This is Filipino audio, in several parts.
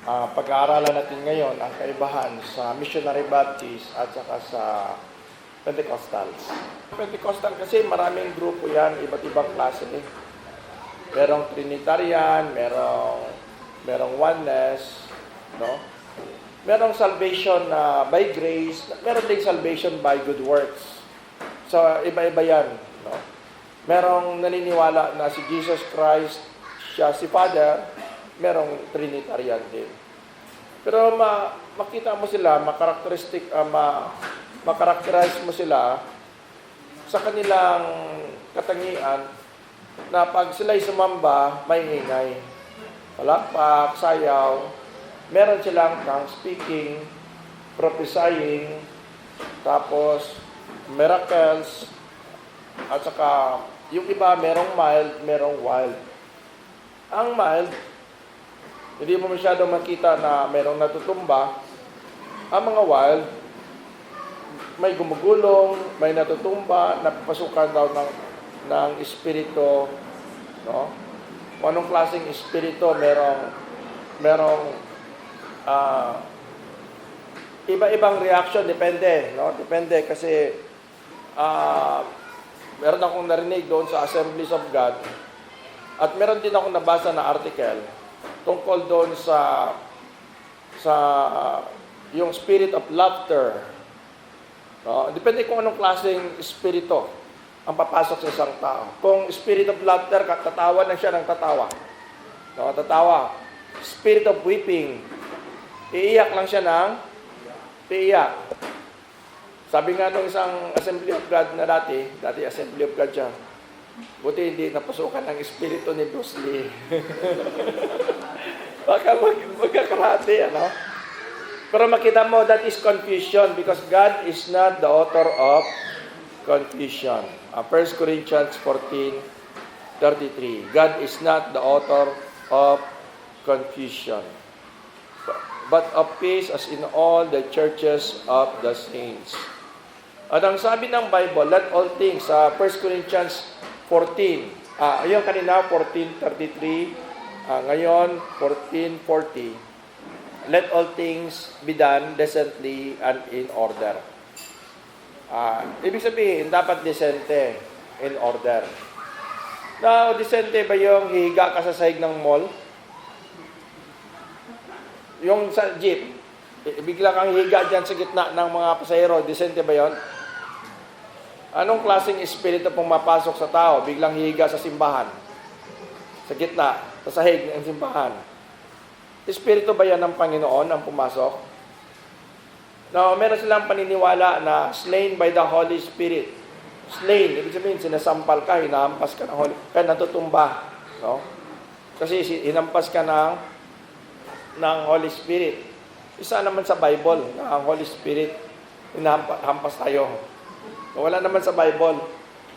pag-aaralan natin ngayon ang kaibahan sa Missionary Baptist at saka sa Pentecostals. Pentecostal kasi maraming grupo yan, iba't ibang klase. Merong Trinitarian, merong Oneness, no? Merong salvation by grace, meron ding salvation by good works. So, iba-iba yan, no? Merong naniniwala na si Jesus Christ, siya si Father, merong Trinitarian din. Pero makita mo sila, makarakterize mo sila sa kanilang katangian na pag sila'y sumamba, may ingay. Palakpak, sayaw, meron silang tongue speaking, prophesying, tapos miracles, at saka yung iba merong mild, merong wild. Ang mild, hindi mo masyado makita na merong natutumba. Ang mga wild, may gumugulong, may natutumba, napapasukan daw ng espiritu, no? Kung anong klaseng espiritu, merong iba-ibang reaction, depende, no? Depende kasi meron akong narinig doon sa Assemblies of God at meron din akong nabasa na article tungkol doon sa yung spirit of laughter. No? Depende kung anong klaseng espiritu ang papasok sa isang tao. Kung spirit of laughter, tatawa na siya ng tatawa. No? Tatawa. Spirit of weeping, iiyak lang siya ng iiyak. Sabi nga nung isang Assembly of God na dati Assembly of God siya, buti hindi napasukan ng espiritu ni Bruce Lee. Baka magkakarate, ano? Pero makita mo, that is confusion because God is not the author of confusion. 1 Corinthians 14:33. God is not the author of confusion, but of peace as in all the churches of the saints. At ang sabi ng Bible, let all things, 1 Corinthians 14, yung kanina 14:33, ngayon 14:40, let all things be done decently and in order. Ibig sabihin, dapat decente, in order. Now, decente ba yung hihiga ka sa sahig ng mall? Yung sa jeep, bigla kang hihiga dyan sa gitna ng mga pasahero, decente ba yon? Anong klaseng espiritu pong mapasok sa tao, biglang hihiga sa simbahan? Sa gitna, sa sahig ng simbahan. Espiritu ba yan ng Panginoon ang pumasok? Now, meron silang paniniwala na slain by the Holy Spirit. Slain, ibig sabihin, sinasampal ka, hinahampas ka ng Holy, kaya natutumba. No? Kasi hinampas ka ng Holy Spirit. Isa naman sa Bible, na ang Holy Spirit, hinahampas tayo. Wala naman sa Bible.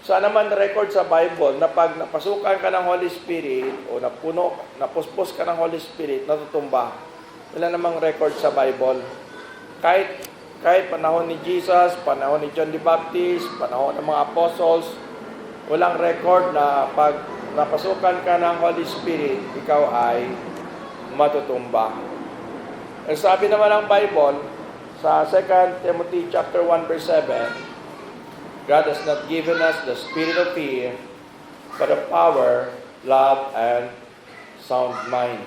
Saan naman record sa Bible na pag napasukan ka ng Holy Spirit o napuspos ka ng Holy Spirit, natutumba. Wala namang record sa Bible. Kahit panahon ni Jesus, panahon ni John the Baptist, panahon ng mga apostles, walang record na pag napasukan ka ng Holy Spirit, ikaw ay matutumba. Ang sabi naman ng Bible, sa 2 Timothy chapter 1 verse 7, God has not given us the spirit of fear, but of power, love, and sound mind.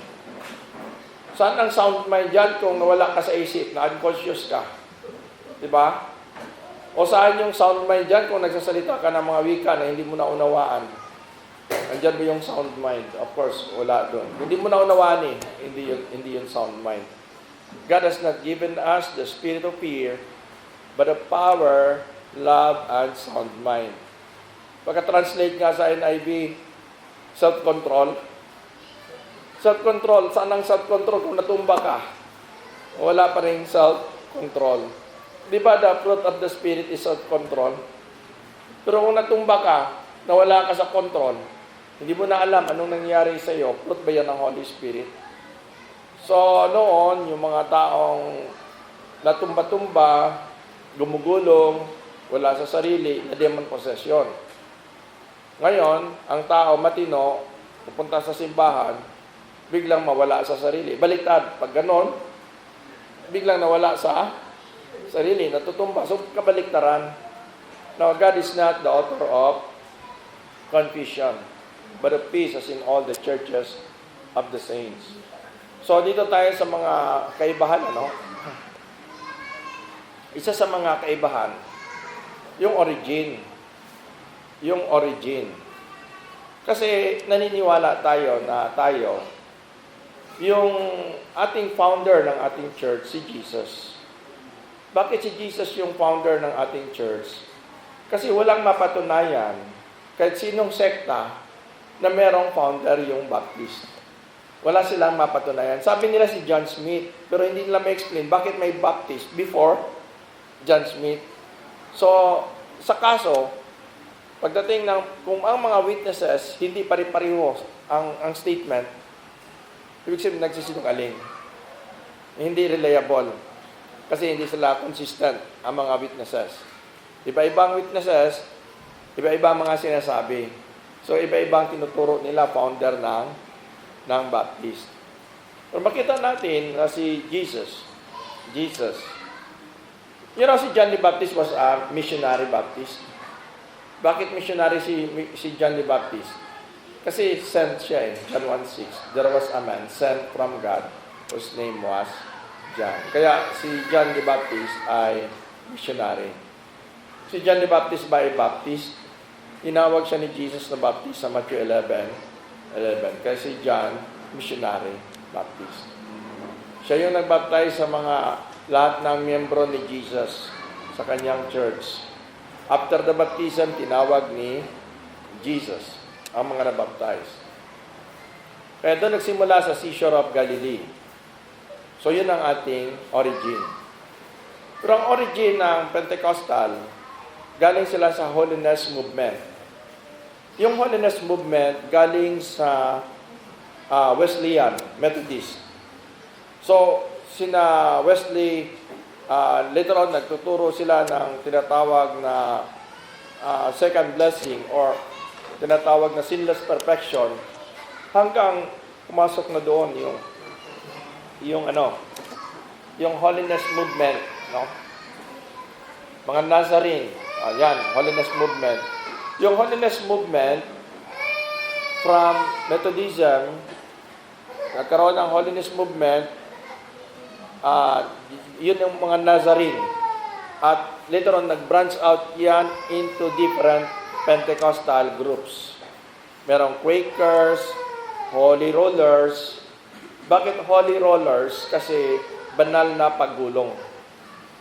Saan ang sound mind dyan kung nawala ka sa isip, na unconscious ka? Diba? O saan yung sound mind dyan kung nagsasalita ka ng mga wika na hindi mo naunawaan? Andyan ba yung sound mind? Of course, wala doon. Hindi mo naunawaan hindi yung sound mind. God has not given us the spirit of fear, but of power, love, and sound mind. Pagka-translate nga sa NIV, self-control. Self-control, saan ang self-control kung natumba ka? Wala pa rin self-control. Di ba the fruit of the Spirit is self-control? Pero kung natumba ka, nawala ka sa control, hindi mo na alam anong nangyari sa iyo, fruit ba yan ng Holy Spirit? So, noon, yung mga taong natumba-tumba, gumugulong, wala sa sarili, na demon possession. Ngayon, ang tao matino, pupunta sa simbahan, biglang mawala sa sarili. Baliktad, pag ganon, biglang nawala sa sarili, natutumba. So, kabaliktaran. Now, God is not the author of confusion, but of peace as in all the churches of the saints. So, dito tayo sa mga kaibahan, ano? Isa sa mga kaibahan, yung origin. Yung origin. Kasi naniniwala tayo na yung ating founder ng ating church, si Jesus. Bakit si Jesus yung founder ng ating church? Kasi walang mapatunayan kahit sinong sekta na merong founder yung Baptist. Wala silang mapatunayan. Sabi nila si John Smith, pero hindi nila ma-explain bakit may Baptist before John Smith. So, sa kaso, pagdating ng, kung ang mga witnesses, hindi pari-pariho ang statement, ibig sabihin nagsisinungaling. Hindi reliable. Kasi hindi sila consistent ang mga witnesses. Iba-ibang witnesses, iba-ibang mga sinasabi. So, iba-ibang tinuturo nila founder ng Baptist. Pero makita natin na si Jesus. You know, si John the Baptist was a missionary Baptist. Bakit missionary si John the Baptist? Kasi sent siya eh. John 1:6. There was a man sent from God whose name was John. Kaya si John the Baptist ay missionary. Si John the Baptist ba ay Baptist? Tinawag siya ni Jesus na Baptist sa Matthew 11. Kaya si John, missionary Baptist. Siya yung nagbaptize sa mga lahat ng miyembro ni Jesus sa kanyang church. After the baptism, tinawag ni Jesus ang mga nabaptize. Kaya doon nagsimula sa seashore of Galilee. So, yun ang ating origin. Pero ang origin ng Pentecostal, galing sila sa Holiness Movement. Yung Holiness Movement galing sa Wesleyan, Methodist. So, sina Wesley, later on, nagtuturo sila ng tinatawag na second blessing or tinatawag na sinless perfection hanggang pumasok na doon yung holiness movement, no? Mga Nazarene, yan, holiness movement. Yung holiness movement from Methodism, nagkaroon ng holiness movement, yun yung mga Nazarene. At later on, nag-branch out yan into different Pentecostal groups. Merong Quakers, Holy Rollers. Bakit Holy Rollers? Kasi banal na paggulong.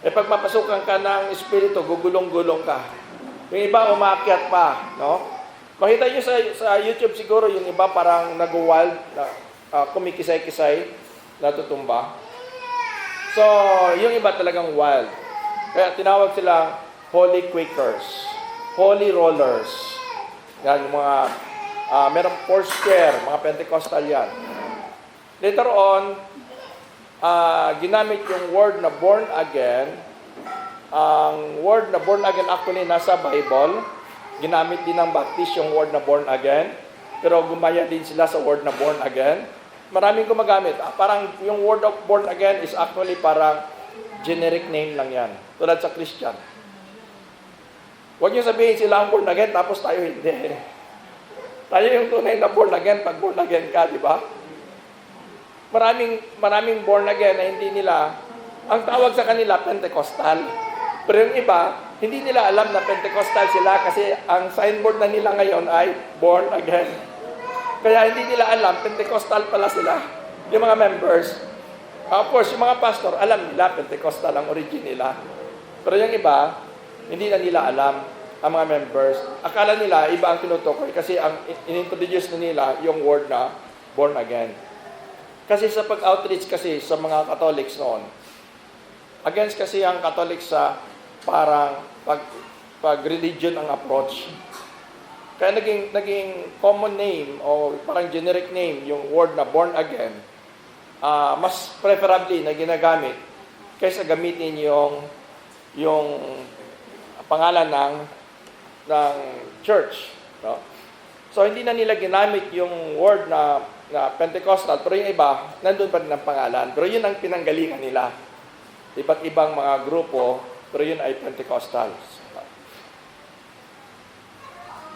Pag mapasukan ka ng Espiritu, gugulong-gulong ka. Yung iba, umaakyat pa. No? Makita nyo sa YouTube siguro, yung iba parang nag-wild, kumikisay-kisay, natutumba. So, yung iba talagang wild. Kaya tinawag silang Holy Quakers, Holy Rollers. Yan, yung mga, merong Foursquare, mga Pentecostal yan. Later on, ginamit yung word na born again. Ang word na born again actually nasa Bible. Ginamit din ng Baptist yung word na born again. Pero gumaya din sila sa word na born again. Maraming gumagamit. Parang yung word of born again is actually parang generic name lang yan. Tulad sa Christian. Huwag niyo sabihin sila ang born again, tapos tayo hindi. Tayo yung tunay na born again pag born again ka, di ba? Maraming born again na hindi nila, ang tawag sa kanila, Pentecostal. Pero yung iba, hindi nila alam na Pentecostal sila kasi ang signboard na nila ngayon ay born again. Kaya hindi nila alam, Pentecostal pala sila, yung mga members. Of course, yung mga pastor, alam nila, Pentecostal ang origin nila. Pero yung iba, hindi na nila alam, ang mga members. Akala nila, iba ang tinutukoy kasi ang inintroduce na nila yung word na born again. Kasi sa pag-outreach kasi sa mga Catholics noon, against kasi ang Catholics sa parang pag-religion ang approach. Kaya naging common name o parang generic name yung word na born again, mas preferably na ginagamit kaysa gamitin yung pangalan ng church. No? So hindi na nila ginamit yung word na na Pentecostal, pero yung iba, nandun pa rin ang pangalan. Pero yun ang pinanggalingan nila. Iba't ibang mga grupo, pero yun ay Pentecostals.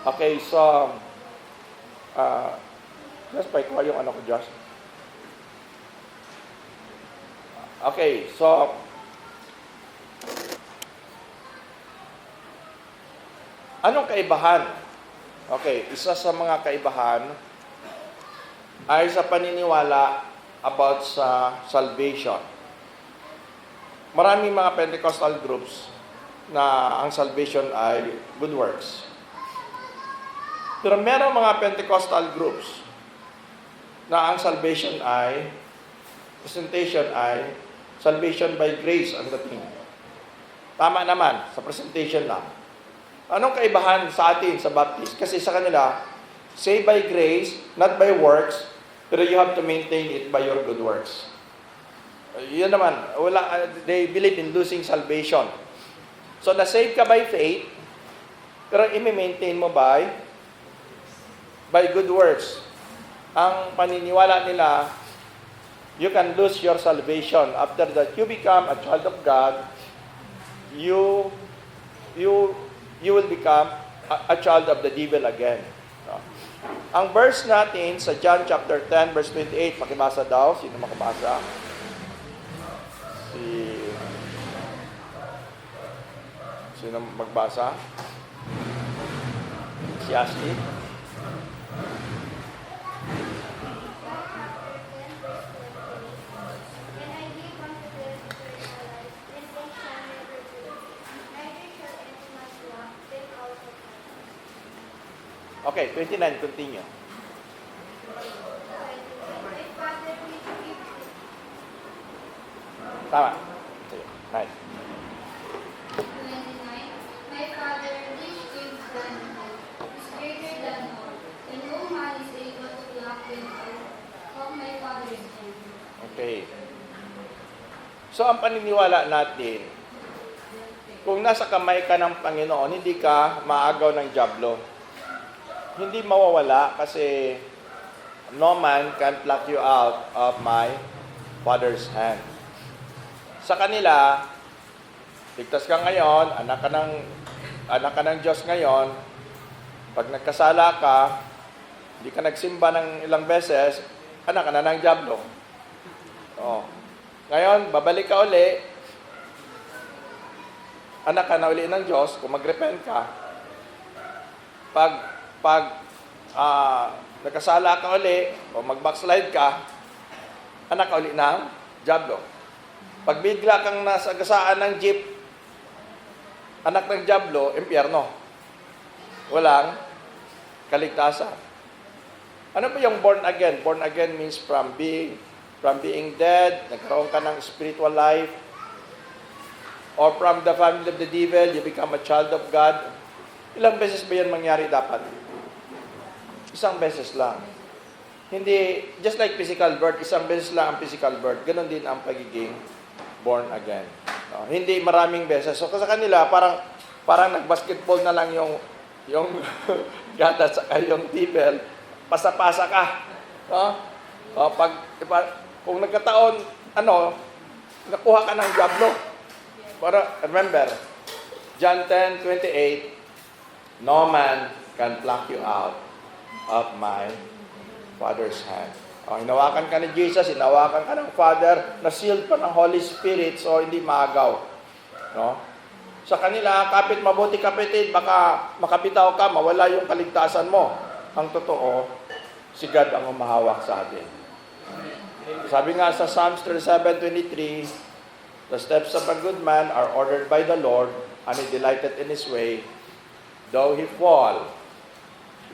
Okay, so, just pa ikuha yung ano ko, Josh. Okay, so, anong kaibahan? Okay, isa sa mga kaibahan ay sa paniniwala about sa salvation. Maraming mga Pentecostal groups na ang salvation ay good works. Pero merong mga Pentecostal groups na ang salvation ay, presentation ay, salvation by grace ang dating. Tama naman, sa presentation lang. Anong kaibahan sa atin sa Baptist? Kasi sa kanila, saved by grace, not by works, pero you have to maintain it by your good works. Yun naman, they believe in losing salvation. So, na-save ka by faith, pero i-maintain mo by good works. Ang paniniwala nila, you can lose your salvation. After that, you become a child of God, you will become a child of the devil again. No? Ang verse natin sa John chapter 10, verse 28, makibasa daw. Sino makabasa? Sino magbasa? Si Ashley? Okay, 29, continue. Tama. Right. 29. My Father, which gives manhood, is greater than all, and no man is able to pluck him out of my Father's hand. Okay. So, ang paniniwala natin, kung nasa kamay ka ng Panginoon, hindi ka maagaw ng dyablo. Hindi mawawala kasi no man can pluck you out of my Father's hand. Sa kanila, ligtas ka ngayon, anak ka ng Diyos ngayon, pag nagkasala ka, hindi ka nagsimba ng ilang beses, anak ka na ng dyablo. Oh. Ngayon, babalik ka uli, anak ka na uli ng Diyos, kung mag-repent ka, pag nagkasala ka uli, o mag-backslide ka, anak ka uli ng dyablo. Pag bigla kang nasa gasaan ng jeep, anak ng dyablo, impyerno. Walang kaligtasan. Ano ba yung born again? Born again means from being dead, nagkaroon ka ng spiritual life, or from the family of the devil, you become a child of God. Ilang beses ba yan mangyari dapat? Isang beses lang. Hindi, just like physical birth, isang beses lang ang physical birth. Ganon din ang pagiging born again. No, hindi maraming beses. So, sa kanila, parang nag-basketball na lang yung gata sa yung tibel, pasa-pasa ka. No? Kung nagkataon, nakuha ka ng dyablo. Pero, remember, John 10:28, no man can pluck you out of my Father's hand. Hinawakan ka ni Jesus, hinawakan ka ng Father, na-sealed pa ng Holy Spirit, so hindi maagaw. No? Sa kanila, kapit mabuti kapitid, baka makabitaw ka, mawala yung kaligtasan mo. Ang totoo, si God ang umahawak sa atin. Sabi nga sa Psalms 37:23, the steps of a good man are ordered by the Lord, and he delighteth in his way. Though he fall,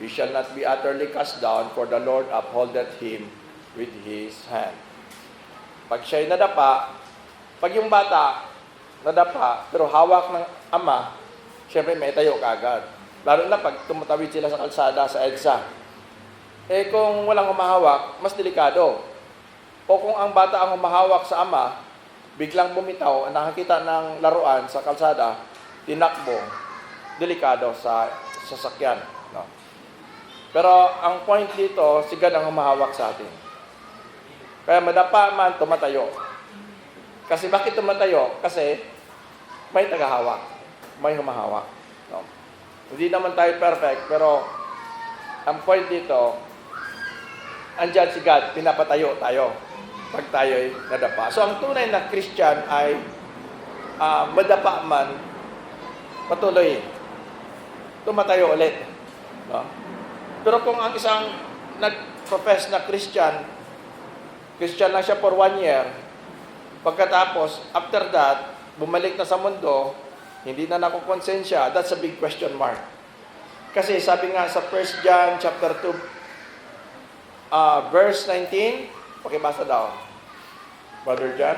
he shall not be utterly cast down, for the Lord upholdeth him with his hand. Pag siya'y nadapa, pag yung bata nadapa, pero hawak ng ama, siyempre may tayo kaagad. Lalo na pag tumatawid sila sa kalsada, sa EDSA. Kung walang humahawak, mas delikado. O kung ang bata ang humahawak sa ama, biglang bumitaw, nakakita ng laruan sa kalsada, tinakbo, delikado sa sasakyan. No? Pero ang point dito, si God ang humahawak sa atin. Kaya madapa man, tumatayo. Kasi bakit tumatayo? Kasi may tagahawak. May humahawak. No? Hindi naman tayo perfect, pero ang point dito, andyan si God, pinapatayo tayo pag tayo'y nadapa. So ang tunay na Christian ay madapa man, patuloy tumatayo ulit. No? Pero kung ang isang nag-profess na Christian lang siya for 1 year, pagkatapos, after that, bumalik na sa mundo, hindi na nakukonsensya, that's a big question mark. Kasi sabi nga sa 1 John chapter 2, verse 19, pakibasa daw. Brother John.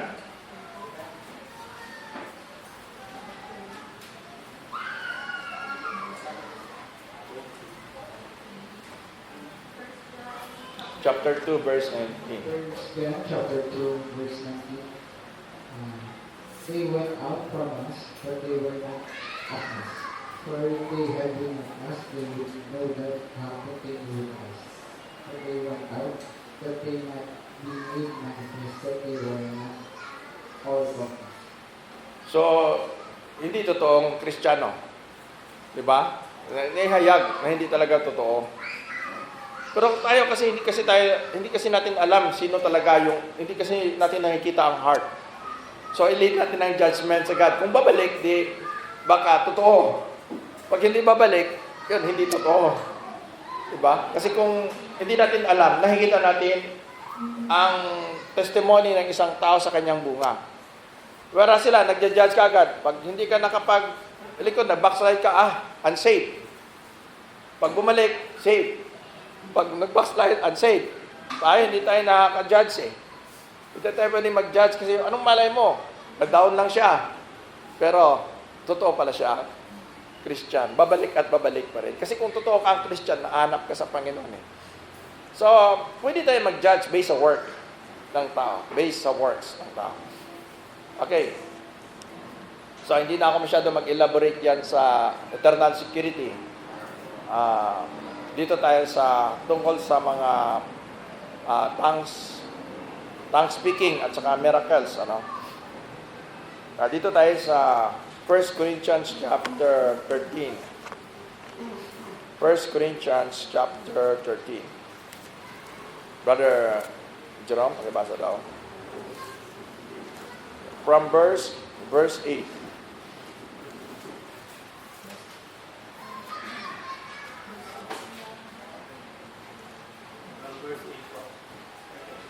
Chapter 2, verse 19. First John chapter 2, verse 19. They went out from us, but they were not of us. For if they had been of us, they would know that how to take with us. But they went out, that they might be made manifest that they were not all of us. So, hindi totoong Kristiyano. Di ba? Nahihayag na hindi talaga totoo. Pero tayo kasi hindi kasi natin alam sino talaga hindi kasi natin nakikita ang heart. So, i-lead natin ang judgment sa God. Kung babalik, di baka totoo. Pag hindi babalik, yun, hindi totoo. Diba? Kasi kung hindi natin alam, nakikita natin ang testimony ng isang tao sa kanyang bunga. Wala sila, nagja-judge ka agad. Pag hindi ka likod, nag-backslide ka, unsafe. Pag bumalik, safe. Pag nag-backslide, unsafe. Tayo, hindi tayo nakaka-judge eh. Hindi tayo pwede mag-judge kasi anong malay mo? Nag-down lang siya. Pero, totoo pala siya. Christian. Babalik at babalik pa rin. Kasi kung totoo ka ang Christian, naanap ka sa Panginoon eh. So, pwede tayo mag-judge based sa work ng tao. Based sa works ng tao. Okay. So, hindi na ako masyado mag-elaborate yan sa eternal security. Dito tayo tungkol sa mga tongue speaking at saka miracles. Dito tayo sa 1 Corinthians chapter 13. 1 Corinthians chapter 13. Brother Jerome, pakibasa daw. From verse 8.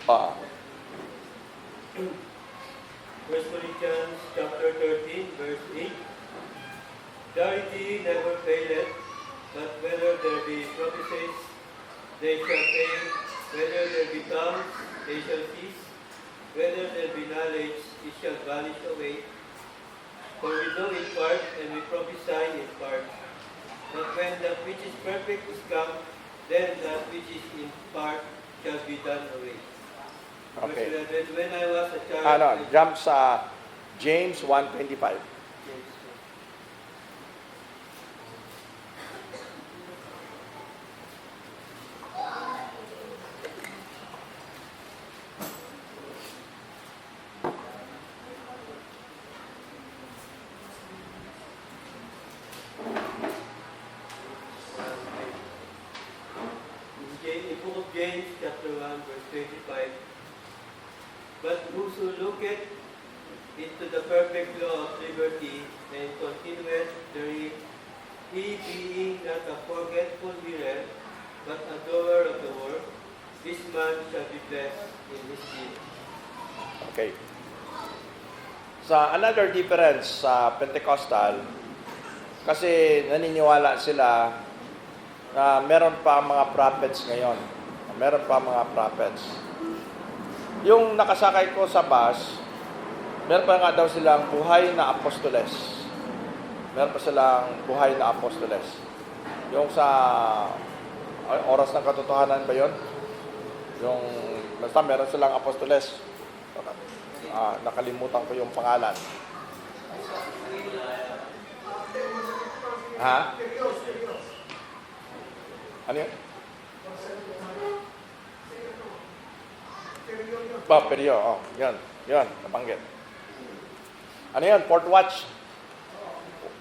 Ah. 1 Corinthians chapter 13, verse 8. Charity never faileth, but whether there be prophecies, they shall fail; whether there be tongues, they shall cease; whether there be knowledge, it shall vanish away. For we know in part, and we prophesy in part. But when that which is perfect is come, then that which is in part shall be done away. Okay. Verse 11, when I was a child... Jump sa James 1:25. In book of James, chapter 1, verse 25. But whoso looketh into the perfect law of liberty and continueth therein, he being not a forgetful hearer, but a doer of the work, this man shall be blessed in his deed. Okay. Sa another difference sa Pentecostal, kasi naniniwala sila na meron pa mga prophets ngayon. Meron pa mga prophets. Yung nakasakay ko sa bus, meron pa nga daw silang buhay na apostoles. Meron pa silang buhay na apostoles. Yung sa oras ng katotohanan ba yun? Yung, basta meron silang apostoles. Nakalimutan ko yung pangalan. Ha? Ano yun? Peryo, oh, yan, nabanggit. Ano yan? Port watch.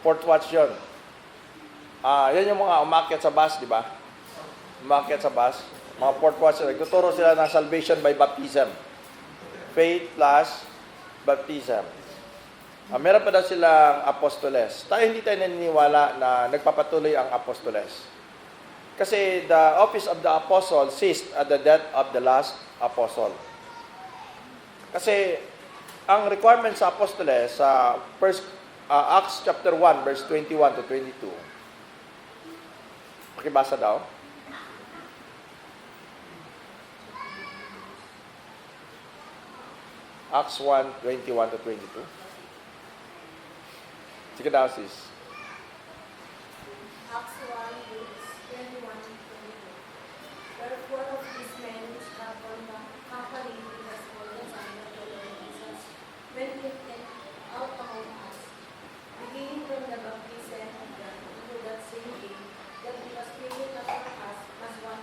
Port watch yun. Yan yung mga umakyat sa bus, di ba? Umakyat sa bus. Mga port watch, nagtuturo sila ng salvation by baptism. Faith plus baptism. Meron pa daw silang apostoles. Hindi tayo naniniwala na nagpapatuloy ang apostoles. Kasi the office of the apostle ceased at the death of the last apostle. Kasi ang requirement sa apostoles sa Acts chapter 1 verse 21 to 22. Pakibasa daw. Acts 1, 21 to 22. Sige daw, sis. Acts 1, verse 21 to 22. Wherefore of these men which have accompanied with us for the sign of the Lord Jesus, when he went out among us, beginning from the baptism of God into that same day, that he was taken up for us as one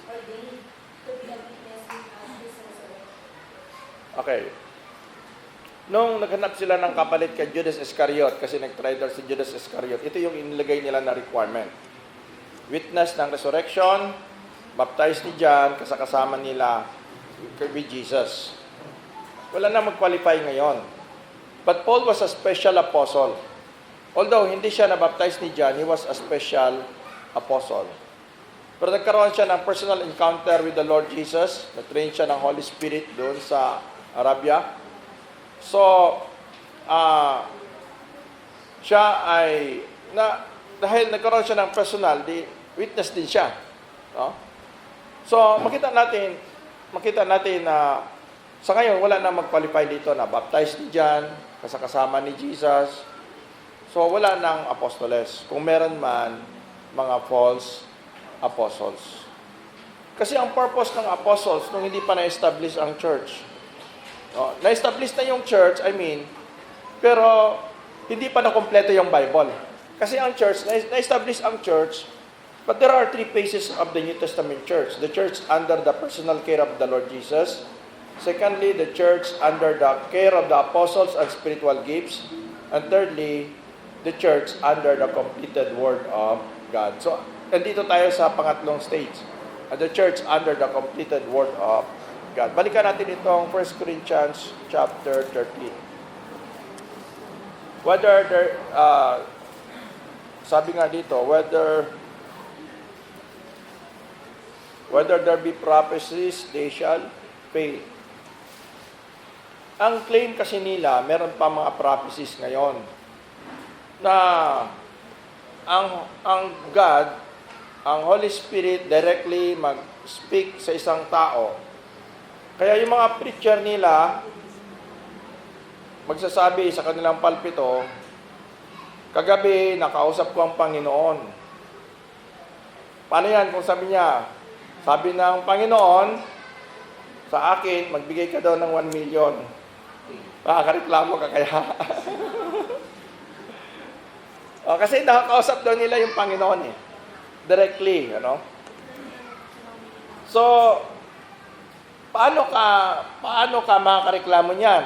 ordained to be a witness with us this resurrection. Okay. Nung naghanap sila ng kapalit kay Judas Iscariot, kasi nag-trader si Judas Iscariot, ito yung inilagay nila na requirement. Witness ng resurrection, baptize ni John, kasama nila with Jesus. Wala na mag-qualify ngayon. But Paul was a special apostle. Although hindi siya na-baptize ni John, he was a special apostle. Pero nagkaroon siya ng personal encounter with the Lord Jesus. Na-train siya ng Holy Spirit doon sa Arabia. So, siya ay, dahil nagkaroon siya ng personal, witness din siya. No? So, makita natin na sa ngayon, wala na mag-qualify dito na baptized ni John, kasama ni Jesus. So, wala nang apostoles. Kung meron man, mga false apostles. Kasi ang purpose ng apostles, nung hindi pa na-establish ang church, na-establish na yung church, pero hindi pa na-kompleto yung Bible. Kasi ang church, na-establish ang church, but there are 3 phases of the New Testament church. The church under the personal care of the Lord Jesus. Secondly, the church under the care of the apostles and spiritual gifts. And thirdly, the church under the completed Word of God. So, nandito tayo sa pangatlong stage. The church under the completed Word of God. Balikan natin itong 1 Corinthians chapter 13. Whether there, sabi nga dito, whether there be prophecies, they shall fail. Ang claim kasi nila, meron pa mga prophecies ngayon na ang God, ang Holy Spirit directly mag-speak sa isang tao. Kaya yung mga preacher nila, magsasabi sa kanilang palpito, kagabi, nakausap ko ang Panginoon. Paano yan kung sabi niya? Sabi ng Panginoon, sa akin, magbigay ka daw ng 1 million. Makakareklamo ka kaya. Kasi nakakausap daw nila yung Panginoon directly, So, paano ka makakareklamo niyan?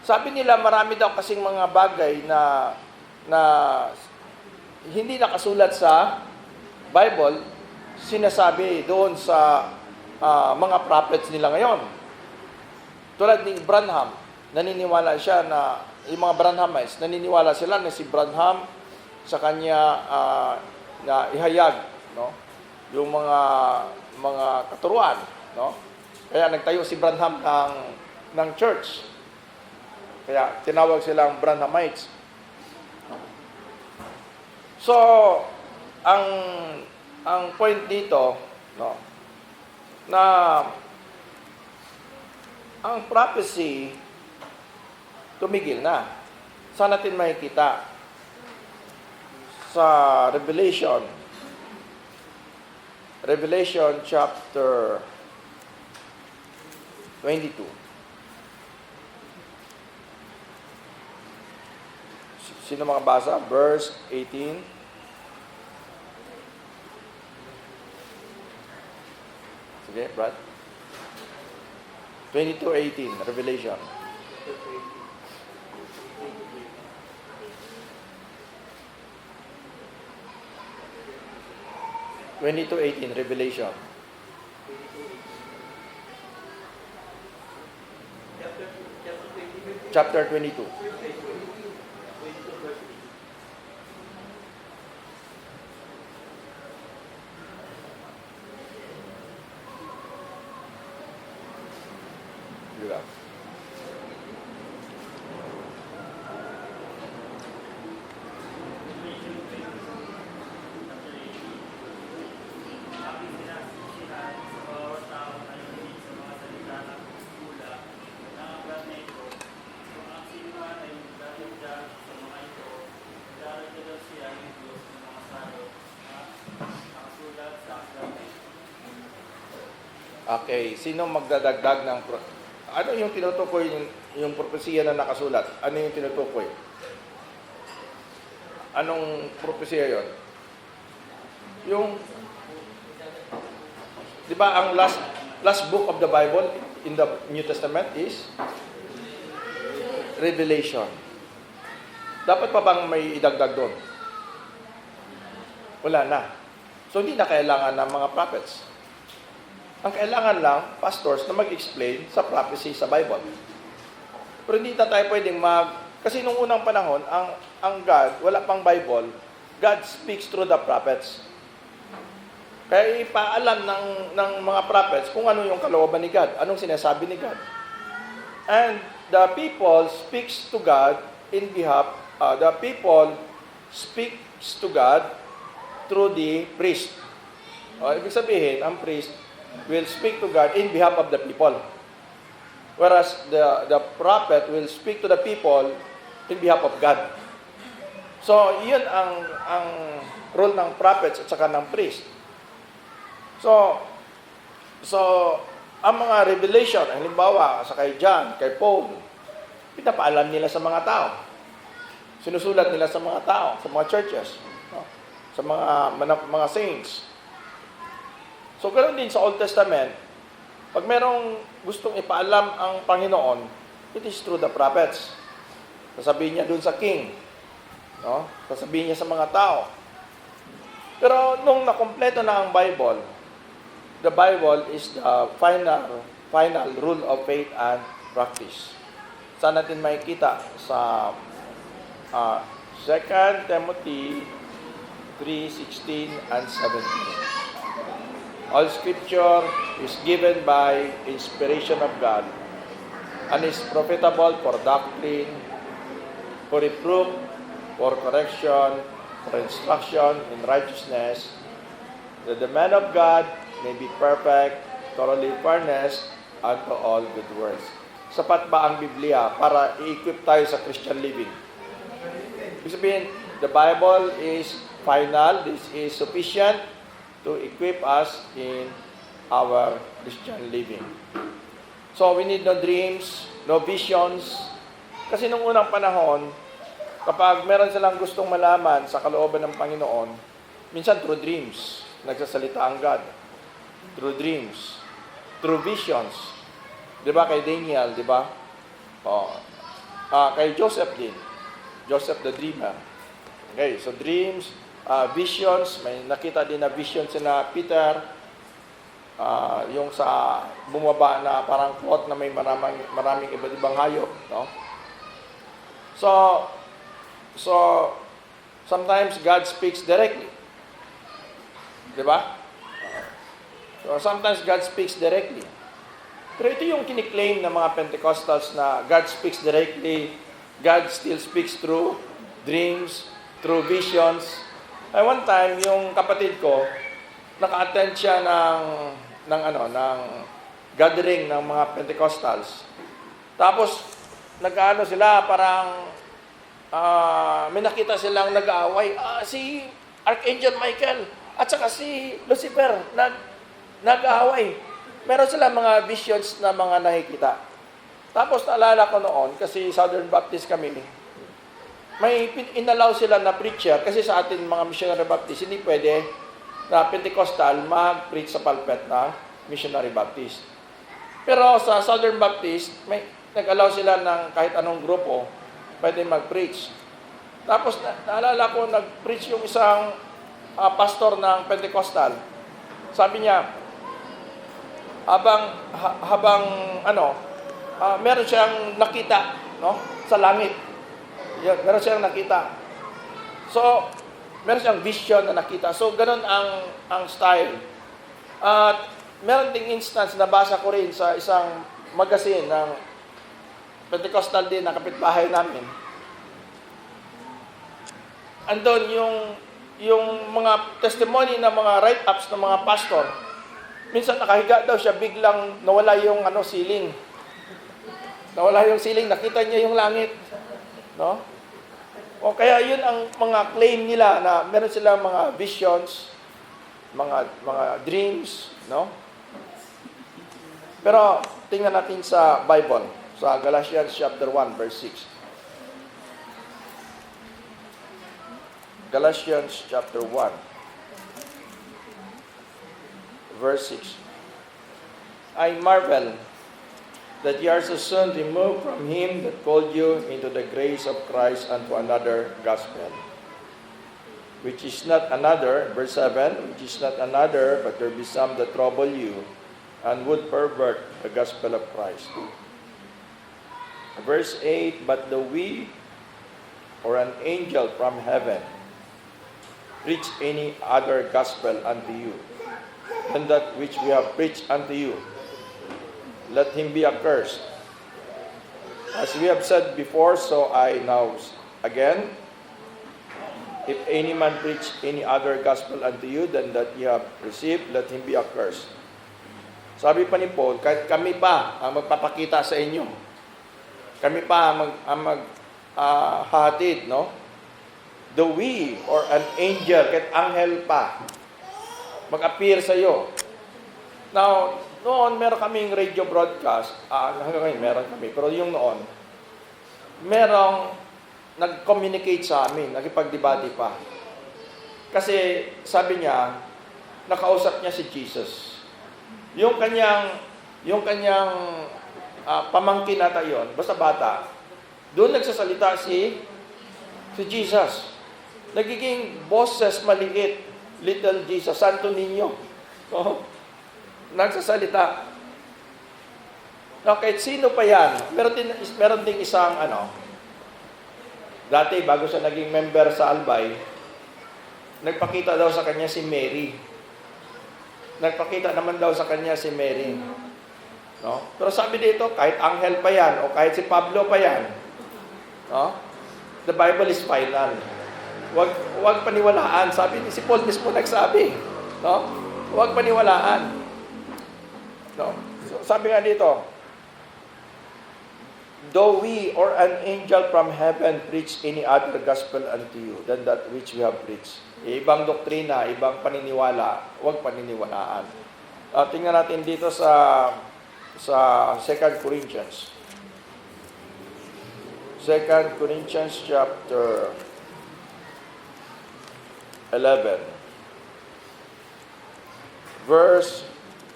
Sabi nila marami daw kasing mga bagay na hindi nakasulat sa Bible, sinasabi doon sa mga prophets nila ngayon. Tulad ni Branham, naniniwala siya na yung mga Branhamites, naniniwala sila na si Branham sa kanya na ihayag, yung mga katuruan, Kaya nagtayo si Branham ng church. Kaya tinawag silang Branhamites. So, ang point dito, na ang prophecy tumigil na. Saan natin makikita? Sa Revelation chapter 22. Sino makabasa? Verse 18. Okay, Brad? 22:18, Revelation. 22:18, Revelation. Chapter 22. Diba? Okay, sino magdadagdag ng ano yung tinutukoy yung propesiya na nakasulat? Ano yung tinutukoy? Anong propesiya 'yon? Yung 'di ba ang last book of the Bible in the New Testament is Revelation. Dapat pa bang may idagdag doon? Wala na. So hindi na kailangan ng mga prophets. Ang kailangan lang, pastors, na mag-explain sa prophecy sa Bible. Pero hindi na tayo pwedeng kasi nung unang panahon, ang God, wala pang Bible, God speaks through the prophets. Kaya ipaalam ng mga prophets kung ano yung kalooban ni God, anong sinasabi ni God. And the people speaks to God in behalf, the people speaks to God through the priest. Ibig sabihin, ang priest will speak to God in behalf of the people. Whereas the prophet will speak to the people in behalf of God. So, yun ang role ng prophets at saka ng priest. So ang mga revelation, halimbawa, sa kay John, kay Paul, pinapaalam nila sa mga tao. Sinusulat nila sa mga tao, sa mga churches, no? Sa mga saints. So, ganoon din sa Old Testament, pag merong gustong ipaalam ang Panginoon, it is through the prophets. Sasabihin niya dun sa king, no? Sasabihin niya sa mga tao. Pero nung nakompleto na ang Bible, the Bible is the final rule of faith and practice. Saan natin makikita sa 2 Timothy 3:16 and 17. All Scripture is given by inspiration of God and is profitable for doctrine, for reproof, for correction, for instruction in righteousness, that the man of God may be perfect, thoroughly furnished unto all good works. Sapat ba ang Biblia para i-equip tayo sa Christian living? Ibig sabihin, the Bible is final, this is sufficient to equip us in our Christian living. So, we need no dreams, no visions. Kasi nung unang panahon, kapag meron silang gustong malaman sa kalooban ng Panginoon, minsan through dreams, nagsasalita ang God. Through dreams, through visions. Di ba kay Daniel, di ba? Kay Joseph din. Joseph the dreamer. Okay, so dreams, visions, may nakita din na visions na Peter, yung sa bumaba na parang quote na may maraming iba't ibang hayop, no? So sometimes God speaks directly. 'Di ba? So sometimes God speaks directly. Pero ito yung kiniklaim ng mga Pentecostals na God speaks directly, God still speaks through dreams, through visions. Ay one time, yung kapatid ko, naka-attend siya ng gathering ng mga Pentecostals. Tapos, nag-ano sila, parang may nakita silang nag-aaway. Si Archangel Michael at saka si Lucifer nag-aaway. Meron sila mga visions na mga nakikita. Tapos, naalala ko noon, kasi Southern Baptist kami, may inalaw sila na preacher, kasi sa atin mga missionary Baptist, hindi pwede na Pentecostal mag-preach sa pulpit Missionary Baptist. Pero sa Southern Baptist, may nag-allow sila ng kahit anong grupo pwede mag-preach. Tapos naalala ko, nag-preach yung isang pastor ng Pentecostal. Sabi niya, meron siyang nakita, no, sa langit. Meron siyang nakita. So, meron siyang vision na nakita. So, ganun ang style. At meron ding instance na basa ko rin sa isang magazine ng Pentecostal din na kapitbahay namin. Andun yung mga testimony ng mga write-ups ng mga pastor. Minsan nakahiga daw siya, biglang nawala yung ceiling. Nawala yung ceiling, nakita niya yung langit. No? O kaya yun ang mga claim nila na meron silang mga visions, mga dreams, no? Pero tingnan natin sa Bible, sa Galatians chapter 1 verse 6. Galatians chapter 1 verse 6. I marvel that ye are so soon removed from him that called you into the grace of Christ unto another gospel, which is not another, verse 7, which is not another, but there be some that trouble you, and would pervert the gospel of Christ. Verse 8, but though we, or an angel from heaven, preach any other gospel unto you, than that which we have preached unto you, let him be accursed. As we have said before, so I now again, if any man preach any other gospel unto you than that ye have received, let him be accursed. Sabi pa ni Paul, kahit kami pa ang magpapakita sa inyo, kami pa ang maghahatid, no? Though we, or an angel, kahit anghel pa, mag-appear sa iyo. Now, noon, meron kaming radio broadcast. Hanggang ngayon, meron kami. Pero yung noon, merong nag-communicate sa amin, nakipag-debate pa. Kasi, sabi niya, nakausap niya si Jesus. Yung kanyang pamangkin nata yon, basta bata, doon nagsasalita si Jesus. Nagiging boses maliit, little Jesus, Santo Niño. Oh. Nagsasalita. Now, kahit sino pa yan, meron ding isang, dati, bago siya naging member sa Albay, nagpakita daw sa kanya si Mary. Nagpakita naman daw sa kanya si Mary. No? Pero sabi dito, kahit anghel pa yan, o kahit si Pablo pa yan, no? The Bible is final. Huwag paniwalaan. Sabi ni si Paul mismo nagsabi. No? Huwag paniwalaan. No? So, sabi nga dito, though we or an angel from heaven preach any other gospel unto you than that which we have preached. Ibang doktrina, ibang paniniwala, huwag paniniwalaan. Tingnan natin dito sa 2 Corinthians. 2 Corinthians chapter 11. Verse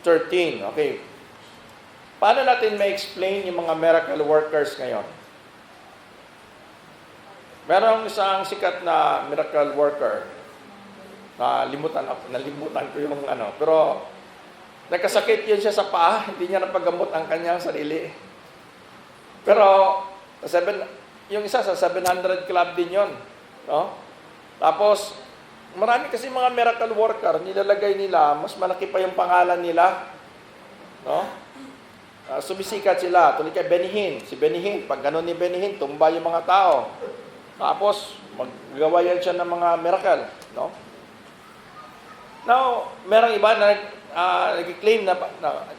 13. Okay. Paano natin ma-explain yung mga miracle workers ngayon? Merong isang sikat na miracle worker. Nalimutan ko yung pero nagkasakit yun siya sa paa, hindi niya napagamot ang kanyang sarili. Pero yung isa sa 700 club din yun. No? Tapos, marami kasi mga miracle worker, nilalagay nila, mas malaki pa yung pangalan nila. No? Sumisikat sila. Tuloy kay Benihin. Si Benihin, pag gano'n ni Benihin, tumba yung mga tao. Tapos, maggawa yan siya ng mga miracle. No? Now, merong iba na nag-claim na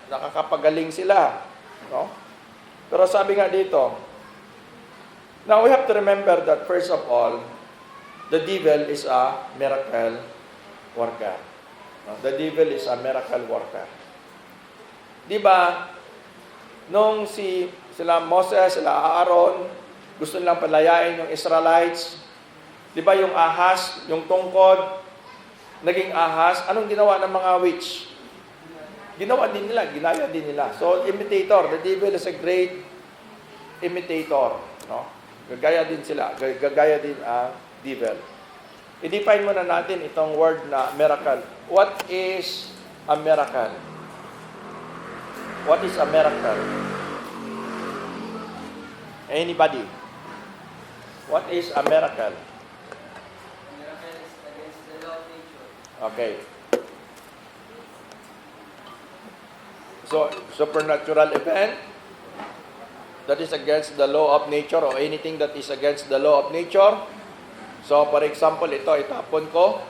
nakakapagaling sila. No? Pero sabi nga dito, now we have to remember that first of all, the devil is a miracle worker. No? The devil is a miracle worker. Di ba, nung sila Moses, sila Aaron, gusto nilang palayain yung Israelites, di ba yung ahas, yung tungkod, naging ahas, anong ginawa ng mga witch? ginawa din nila, ginaya din nila. So, imitator. The devil is a great imitator. No? Gagaya din sila. Gagaya din ang devil. I-define muna natin itong word na miracle. What is a miracle? What is a miracle? Anybody? What is a miracle? Miracle is against the law of nature. Okay. So, supernatural event that is against the law of nature or anything that is against the law of nature. So, for example, ito, itapon ko.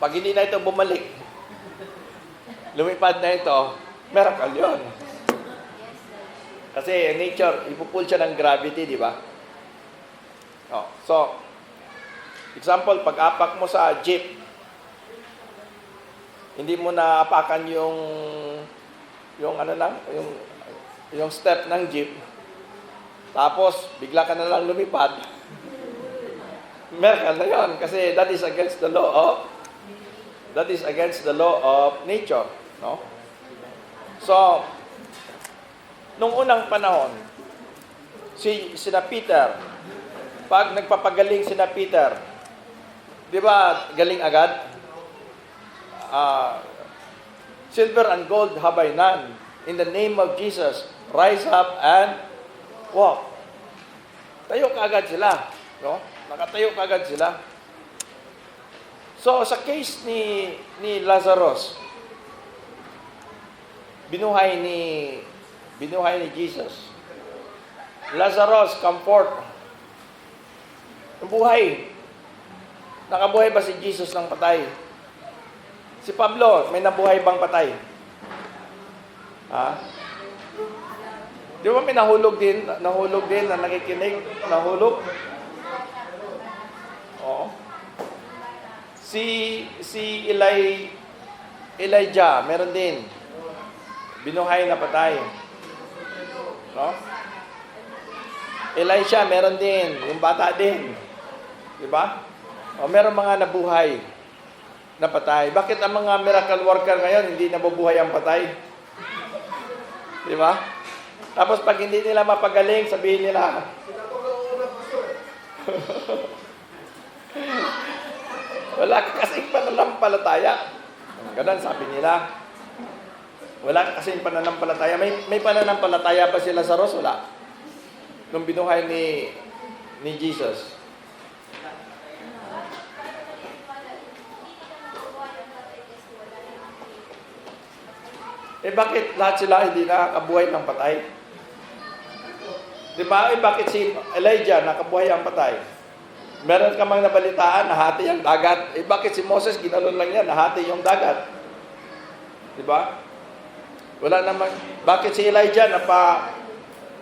Pag hindi na ito bumalik, lumipad na ito, miracle yun. Kasi nature, ipupull siya ng gravity, di ba? Oh, so, example, pag-apak mo sa jeep, hindi mo na apakan yung ano lang, yung step ng jeep. Tapos, bigla ka na lang lumipad. Miracle na yun. Kasi that is against the law of nature. No? So, nung unang panahon, sina Peter, pag nagpapagaling sina Peter, di ba galing agad? Silver and gold have I none. In the name of Jesus, rise up and walk. Tayo kaagad sila. No? Nakatayo kaagad sila. So, sa case ni Lazarus, binuhay ni Jesus. Lazarus, come forth. Buhay. Nakabuhay ba si Jesus ng patay? Si Pablo, may nabuhay bang patay? Ha? Di ba may nahulog din na nakikinig? Nahulog? Oo. Si Elijah, meron din. Binuhay na patay. No? Elisha, meron din. Yung bata din. Di ba? O, meron mga nabuhay na patay. Bakit ang mga miracle worker ngayon hindi nabubuhay ang patay? Di ba? Tapos pag hindi nila mapagaling, sabihin nila, wala ka kasing pananampalataya. Ganun sabi nila. Wala ka kasing pananampalataya. May pananampalataya ba sila sa Lazarus? Wala. Nung binuhay ni Jesus. Bakit lahat sila hindi nakakabuhay ng patay? Di ba? Bakit si Elijah nakabuhay ang patay? Meron ka mang nabalitaan, nahati ang dagat. Bakit si Moses, ginalon lang yan, nahati yung dagat? Di ba? Wala naman. Bakit si Elijah,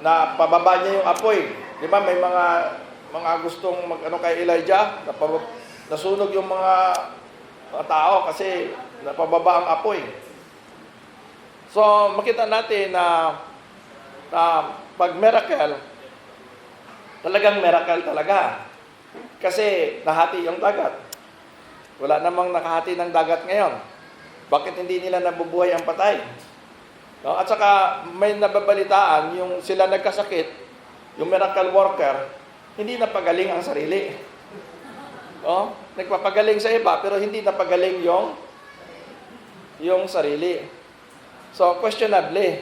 napababa niya yung apoy? Di ba? May mga gustong mag-ano kay Elijah, nasunog yung mga tao kasi napababa ang apoy. So, makita natin na pag miracle, talagang miracle talaga. Kasi nahati yung dagat. Wala namang nakahati ng dagat ngayon. Bakit hindi nila nabubuhay ang patay? No? At saka may nababalitaan, yung sila nagkasakit, yung miracle worker, hindi napagaling ang sarili. No? Nagpapagaling sa iba, pero hindi napagaling yung sarili. So, questionably.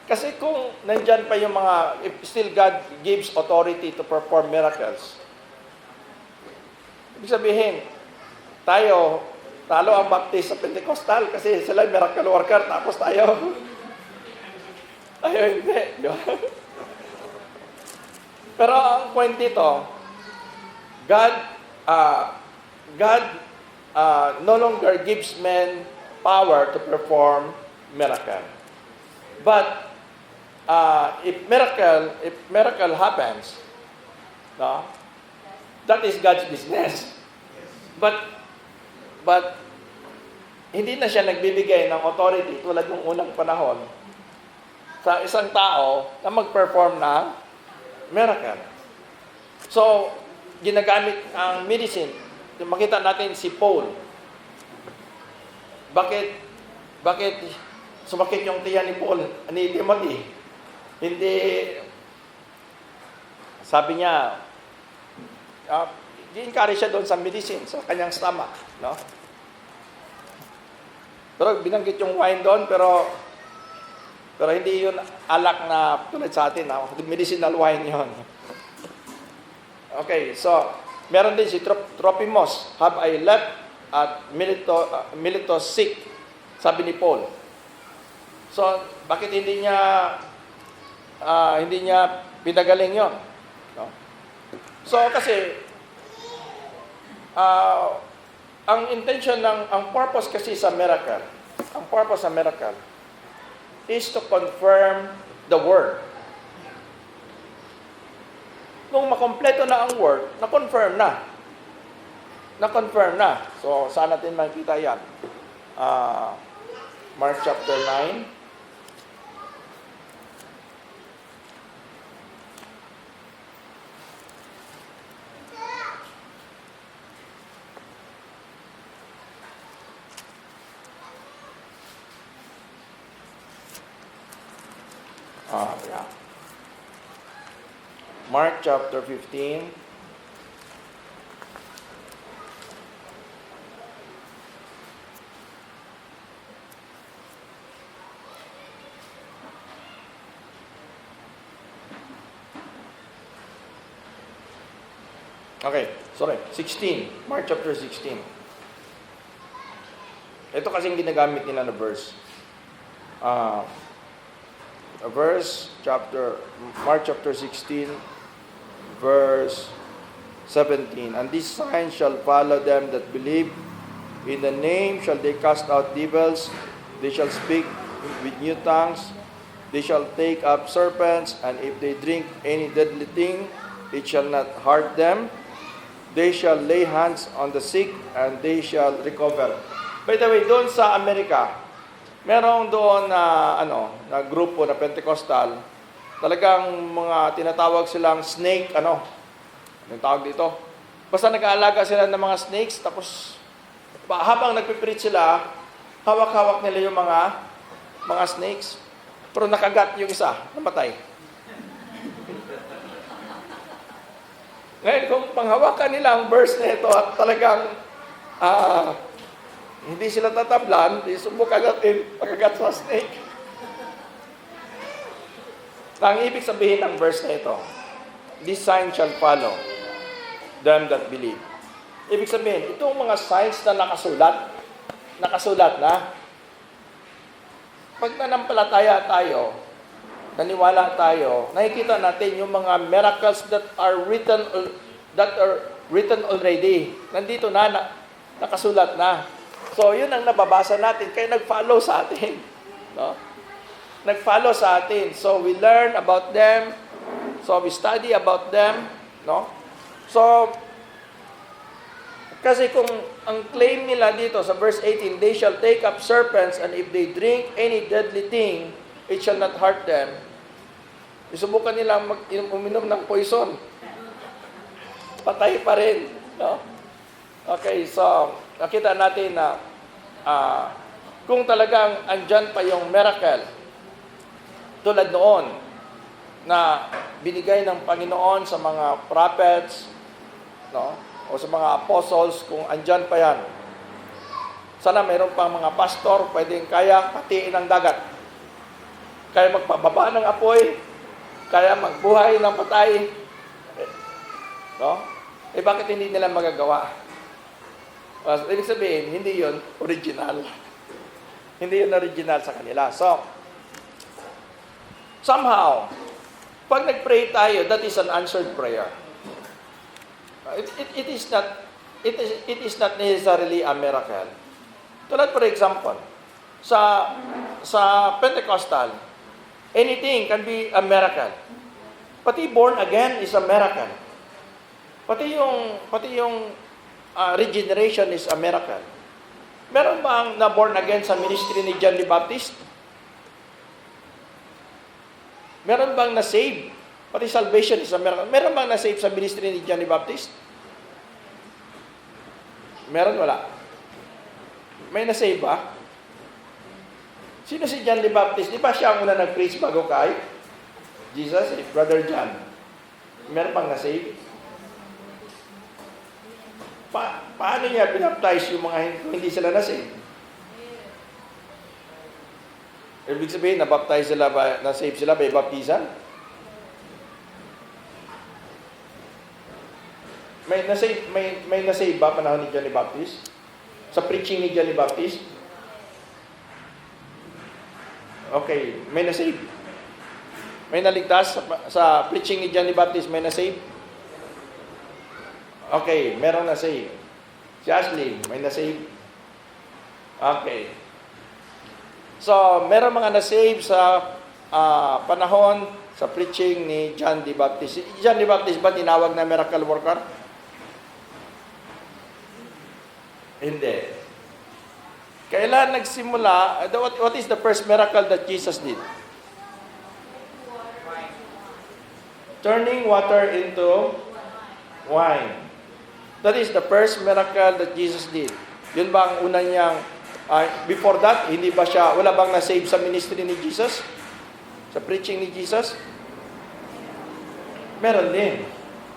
Kasi kung nandyan pa yung mga, if still God gives authority to perform miracles, ibig sabihin, tayo, talo ang Baptist sa Pentecostal kasi sila miracle worker, tapos tayo hindi. Di ba? Pero ang point dito, God no longer gives men power to perform miracle. But if miracle happens, no, that is God's business. But hindi na siya nagbibigay ng authority tulad ng unang panahon sa isang tao na mag-perform ng miracle. So, ginagamit ang medicine. Makita natin si Paul. Bakit Bakit sumakit yung tiyan ni Paul, ni Timothy? Hindi, sabi niya, di-encourage siya doon sa medicine, sa kanyang stomach, no? Pero binanggit yung wine doon, pero hindi yun alak na tulad sa atin, medicinal wine yun. Okay, so, meron din si Trophimus, have I left at Miletus sick, sabi ni Paul. So, bakit hindi niya pinagaling yon? No? So, kasi, ang intention ang purpose kasi sa miracle, is to confirm the word. Nung makompleto na ang word, na-confirm na. So, saan natin makikita yan? Mark chapter 9. Yeah. Mark chapter 15. Okay, sorry. 16. Mark chapter 16. Ito kasing ginagamit nila na verse. Mark chapter 16, verse 17. And these signs shall follow them that believe. In the name shall they cast out devils. They shall speak with new tongues. They shall take up serpents. And if they drink any deadly thing, it shall not hurt them. They shall lay hands on the sick, and they shall recover. By the way, doon sa Amerika, merong doon na grupo na Pentecostal, talagang mga tinatawag silang snake, anong tawag dito? Basta nag-aalaga sila ng mga snakes, tapos habang nagpipreach sila, hawak-hawak nila yung mga snakes, pero nakagat yung isa, namatay. Ngayon, kung panghawakan nila ang verse na ito at talagang hindi sila tatablan, subok agatin, pagkagat sa snake. Ang ibig sabihin ng verse na ito, this sign shall follow them that believe. Ibig sabihin, itong mga signs na nakasulat na, pag nanampalataya tayo, naniwala tayo, nakikita natin yung mga miracles that are written already. Nandito na, nakasulat na. So, yun ang nababasa natin. Kaya nag-follow sa atin. No? Nag-follow sa atin. So, we learn about them. So, we study about them. No? So, kasi kung ang claim nila dito sa verse 18, they shall take up serpents, and if they drink any deadly thing, it shall not hurt them. Isubukan nila uminom ng poison. Patay pa rin. No? Okay, so, nakita natin na kung talagang andyan pa yung miracle, tulad noon, na binigay ng Panginoon sa mga prophets, no? O sa mga apostles, kung andyan pa yan. Sana mayroon pang mga pastor, pwedeng kaya patiin ang dagat. Kaya magpababa ng apoy, kaya magbuhay ng patay. No? Bakit hindi nila magagawa? Ibig sabihin, hindi yun original. Hindi yun original sa kanila. So, somehow, pag nag-pray tayo, that is an answered prayer. It is not necessarily a miracle. Tulad, for example, sa Pentecostal, anything can be a miracle. Pati born again is a miracle. Pati yung regeneration is a miracle. Meron ba ang na born again sa ministry ni John the Baptist? Meron bang na-save? Pati salvation is a miracle. Meron bang na-save sa ministry ni John the Baptist? Meron, wala. May na-save ba? Sino si John the Baptist? Di ba siya ang una nag-preach bago kay Jesus? Brother John. Meron bang na-save? Paano niya pinaptize yung mga hindi sila na-save? Ibig sabihin, na-baptize sila ba, na-save sila by baptizan? May na-save ba panahon ni John the Baptist? Sa preaching ni John the Baptist? Okay, may na-save. May naligtas sa preaching ni John the Baptist, may na-save? Okay, merong na-save. Si Ashley, may na-save? Okay. So, meron mga na-save sa panahon sa preaching ni John the Baptist. Si John the Baptist ba tinawag na miracle worker? Hindi. Kailan nagsimula, what is the first miracle that Jesus did? Turning water into wine. That is the first miracle that Jesus did. Yun ba ang una niyang, before that, wala bang na-save sa ministry ni Jesus? Sa preaching ni Jesus? Meron din.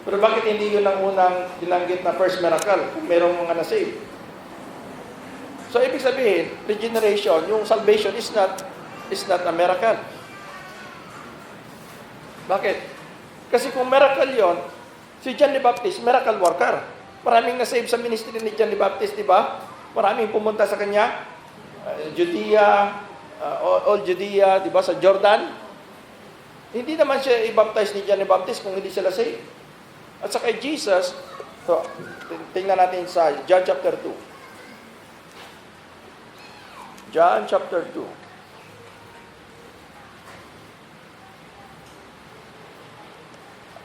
Pero bakit hindi yun ang unang dinanggit na first miracle kung merong mga na-save? So, ibig sabihin, regeneration, yung salvation is not a miracle. Bakit? Kasi kung miracle yon, si John the Baptist, miracle worker. Maraming na-save sa ministry ni John the Baptist, di ba? Maraming pumunta sa kanya. Judea, all Judea, di ba, sa Jordan. Hindi naman siya i-baptize ni John the Baptist kung hindi sila saved. At sa kay Jesus, so, tingnan natin sa John chapter 2. John chapter 2.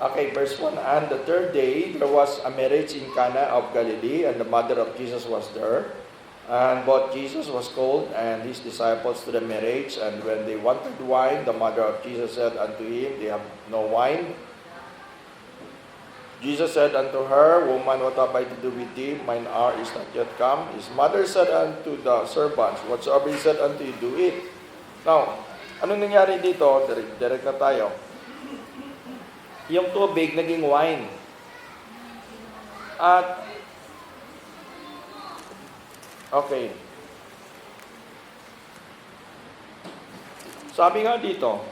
Okay, verse 1. And the third day, there was a marriage in Cana of Galilee, and the mother of Jesus was there. And both Jesus was called, and his disciples to the marriage. And when they wanted wine, the mother of Jesus said unto him, They have no wine. Jesus said unto her, Woman, what have I to do with thee? Mine hour is not yet come. His mother said unto the servants, Whatsoever he said unto you, do it. Now, anong nangyari dito? Direct na tayo. Yung tubig naging wine. At, okay. Sabi nga dito,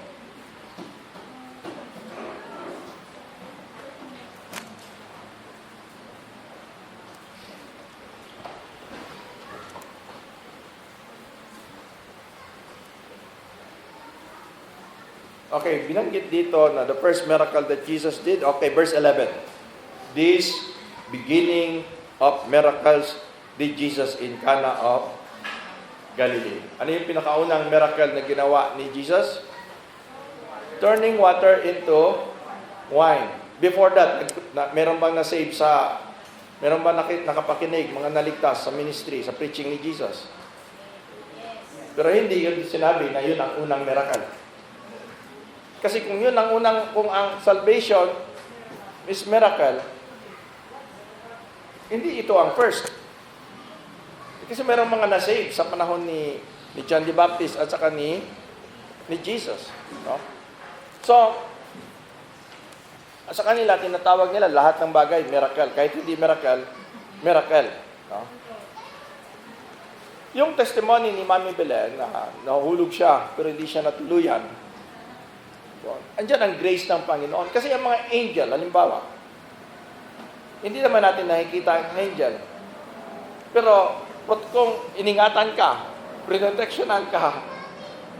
okay, binanggit dito na the first miracle that Jesus did. Okay, verse 11. This beginning of miracles did Jesus in Cana of Galilee. Ano yung pinakaunang miracle na ginawa ni Jesus? Turning water into wine. Before that, meron bang na-save meron bang nakapakinig, mga naligtas sa ministry, sa preaching ni Jesus? Pero hindi yun sinabi na yun ang unang miracle. Kasi kung yun kung ang salvation is miracle, hindi ito ang first. Kasi mayroong mga na-save sa panahon ni John the Baptist at saka ni Jesus. No? So, sa kanila, tinatawag nila lahat ng bagay, miracle. Kahit hindi miracle, miracle. No? Yung testimony ni Mami Belen, na nahulog siya, pero hindi siya natuluyan, andyan ang grace ng Panginoon. Kasi ang mga angel, halimbawa, hindi naman natin nakikita ang angel. Pero, kung iningatan ka, protectionan ka,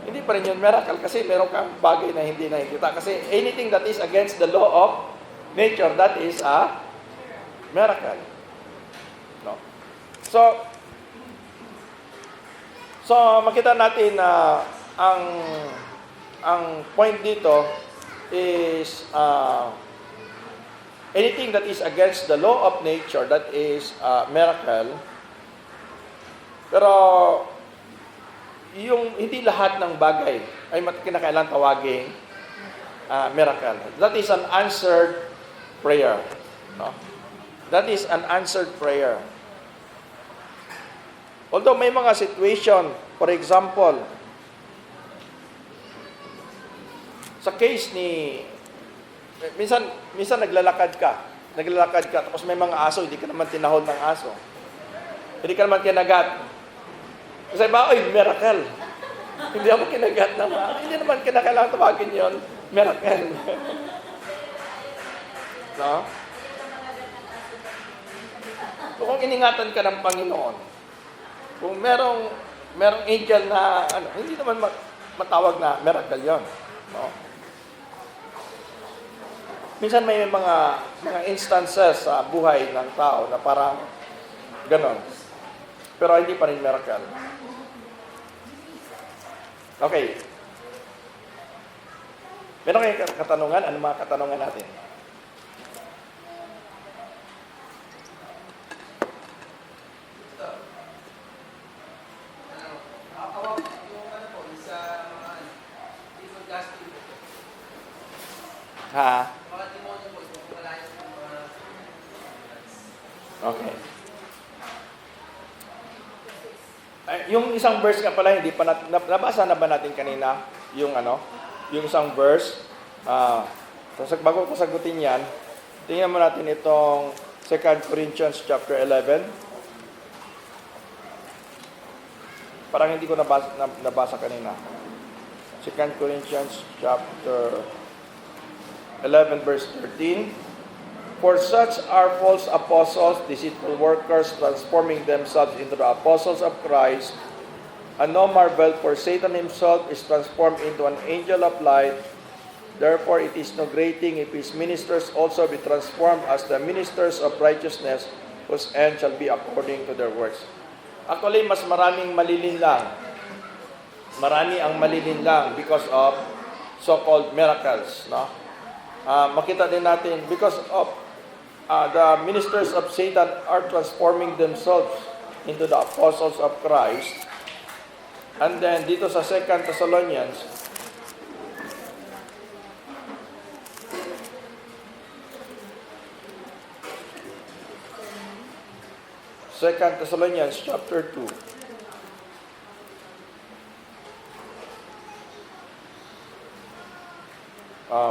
hindi pa rin yun miracle kasi meron kang bagay na hindi nakikita. Kasi anything that is against the law of nature, that is a miracle. No? So makita natin na ang point dito is anything that is against the law of nature, that is a miracle. Pero yung hindi lahat ng bagay ay kinakailangan tawaging miracle. That is an answered prayer. No? That is an answered prayer. Although may mga situation, for example, Sa case ni, minsan naglalakad ka, tapos may mga aso, hindi ka naman tinahod ng aso. Hindi ka naman kinagat. Kasi ba, oy, miracle. Hindi ako kinagat naman. Hindi naman kinakailangan tawagin yon miracle. No? So, kung iningatan ka ng Panginoon, kung merong angel na, hindi naman matawag na miracle yon. No? Minsan may mga instances sa buhay ng tao na parang ganon. Pero hindi pa rin miracle. Okay. Meron kayong katanungan? Ano mga katanungan natin? Ha? Okay. Yung isang verse nga pala, hindi pa nabasa na ba natin kanina? Yung isang verse. Bago ko sagutin yan, tingnan mo natin itong 2 Corinthians chapter 11. Parang hindi ko nabasa kanina. 2 Corinthians chapter 11 verse 13. For such are false apostles, deceitful workers, transforming themselves into the apostles of Christ. And no marvel, for Satan himself is transformed into an angel of light. Therefore it is no great thing if his ministers also be transformed as the ministers of righteousness, whose end shall be according to their works. Actually, mas maraming malilinlang. Marami ang malilinlang because of so-called miracles. No? Makita din natin, because of the ministers of Satan are transforming themselves into the apostles of Christ. And then, dito sa 2 Thessalonians, chapter 2.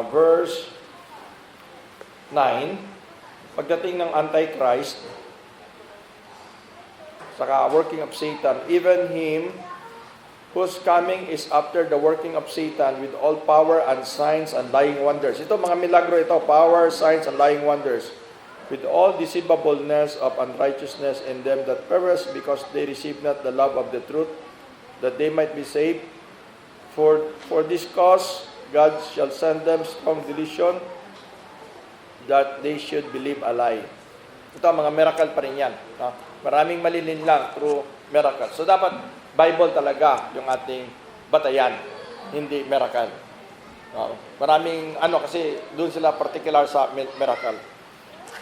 Verse 9, pagdating ng Antichrist, saka working of Satan, even him whose coming is after the working of Satan with all power and signs and lying wonders. Ito, mga milagro ito, power, signs, and lying wonders, with all deceivableness of unrighteousness in them that perish, because they receive not the love of the truth, that they might be saved. For this cause, God shall send them strong delusion, that they should believe a lie. Ito, mga miracle pa rin yan. No? Maraming malilinlang through miracle. So, dapat Bible talaga yung ating batayan, hindi miracle. No? Maraming, kasi doon sila particular sa miracle.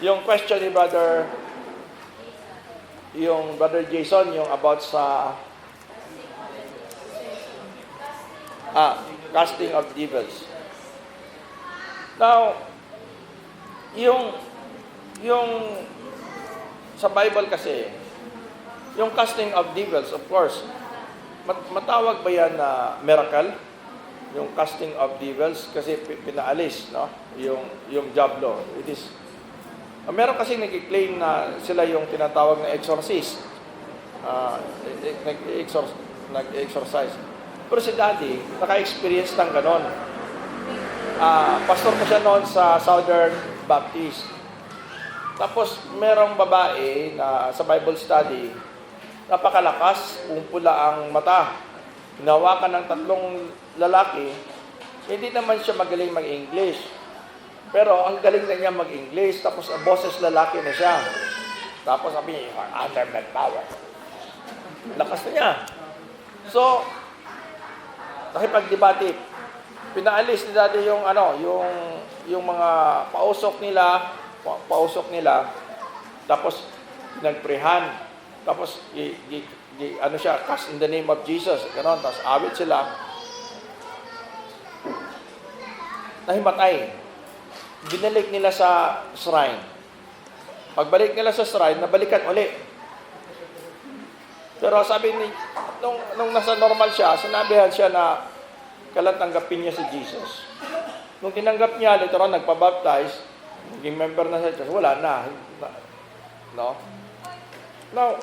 Yung question ni Brother Jason, yung about sa casting of devils. Now, yung sa Bible kasi, yung casting of devils, of course, matawag ba yan na miracle? Yung casting of devils, kasi pinaalis, no? Yung diablo. It is, meron kasi nag-claim na sila yung tinatawag na exorcist. Nag-exorcise. Pero si Daddy, naka-experience ng ganon. Pastor ko siya noon sa Southern Baptist. Tapos, merong babae na sa Bible study, napakalakas, pumpula ang mata. Hinawakan ng 3 lalaki, hindi naman siya magaling mag-English. Pero ang galing na niya mag-English, tapos ang boses lalaki na siya. Tapos sabi niya, under my power. Lakas na niya. So, nakipagdebate. Pinaalis ni Daddy yung mga pausok nila, tapos nagprehan, tapos cast in the name of Jesus, gano'n, tapos awit sila, nahimatay. Binalik nila sa shrine. Pagbalik nila sa shrine, nabalikan uli. Pero sabi ni, nung nasa normal siya, sinabihan siya na kailan tanggapin niya si Jesus. Nung tinanggap niya, later on, nagpabaptize, naging member na sa church, wala na. No? Now,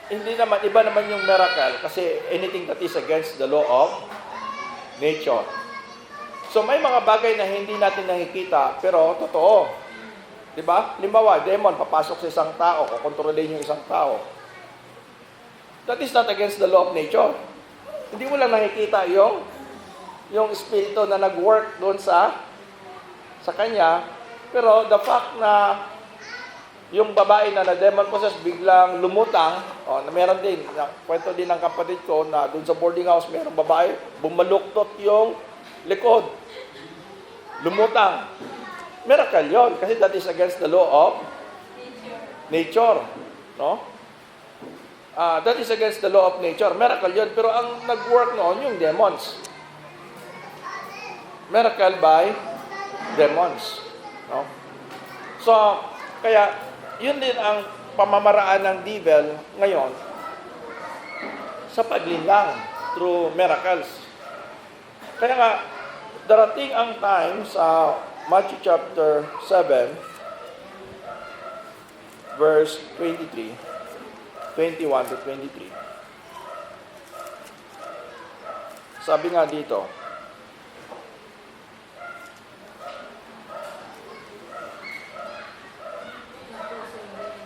hindi naman, iba naman yung miracle kasi anything that is against the law of nature. So may mga bagay na hindi natin nakikita, pero totoo. Diba? Limbawa, demon, papasok sa isang tao, kukontrolin yung isang tao. That is not against the law of nature. Hindi mo lang nakikita yung espiritu na nag-work doon sa kanya, pero the fact na yung babae na demon possessed biglang lumutang, na meron din, kwento din ng kapatid ko na doon sa boarding house, meron babae, bumaluktot yung likod. Lumutang. Miracle yon kasi that is against the law of nature. No? That is against the law of nature. Miracle yon pero ang nag-work noon yung demons. Miracle by demons. No? So, kaya yun din ang pamamaraan ng devil ngayon sa paglinlang through miracles. Kaya nga, darating ang time sa Matthew chapter 7, verse 23, 21 to 23. Sabi nga dito,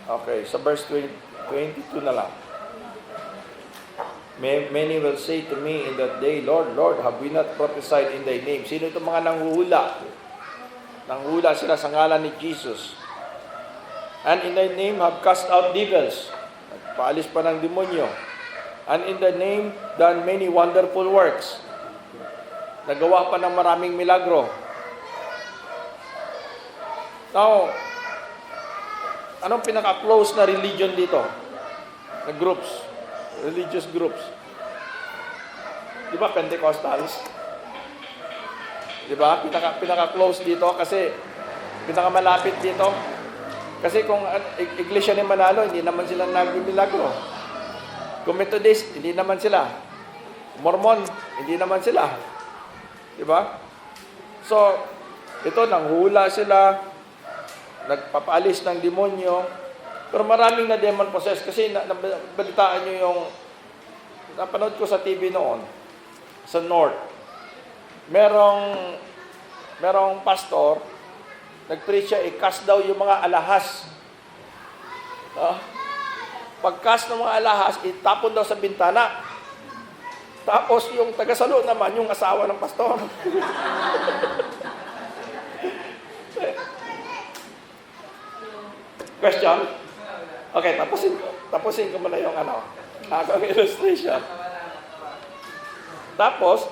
okay, sa verse 22 na lang. Many will say to me in that day, Lord, Lord, have we not prophesied in thy name? Sino itong mga nanghuhula? Nanghuhula sila sa ngalan ni Jesus. And in thy name have cast out devils. Nagpaalis pa ng demonyo. And in thy name done many wonderful works. Nagawa pa ng maraming milagro. Now, anong pinaka-close na religion dito? Na groups. Religious groups. Di ba Pentecostals? Di ba? Pinaka-close dito kasi pinaka-malapit dito. Kasi kung iglesia ni Manalo, hindi naman sila nagmimilagro. Kung Methodist, hindi naman sila. Mormon, hindi naman sila. Di ba? So, ito, nanghula sila, nagpapaalis ng demonyo, pero maraming na demon possessed kasi nabalitaan nyo yung napanood ko sa TV noon sa North. Merong pastor nag-preach siya, i-cast daw yung mga alahas. Pag-cast ng mga alahas, itapon daw sa bintana. Tapos yung taga-salo naman, yung asawa ng pastor. Question? Okay, tapusin ko muna yung ang illustration. Tapos,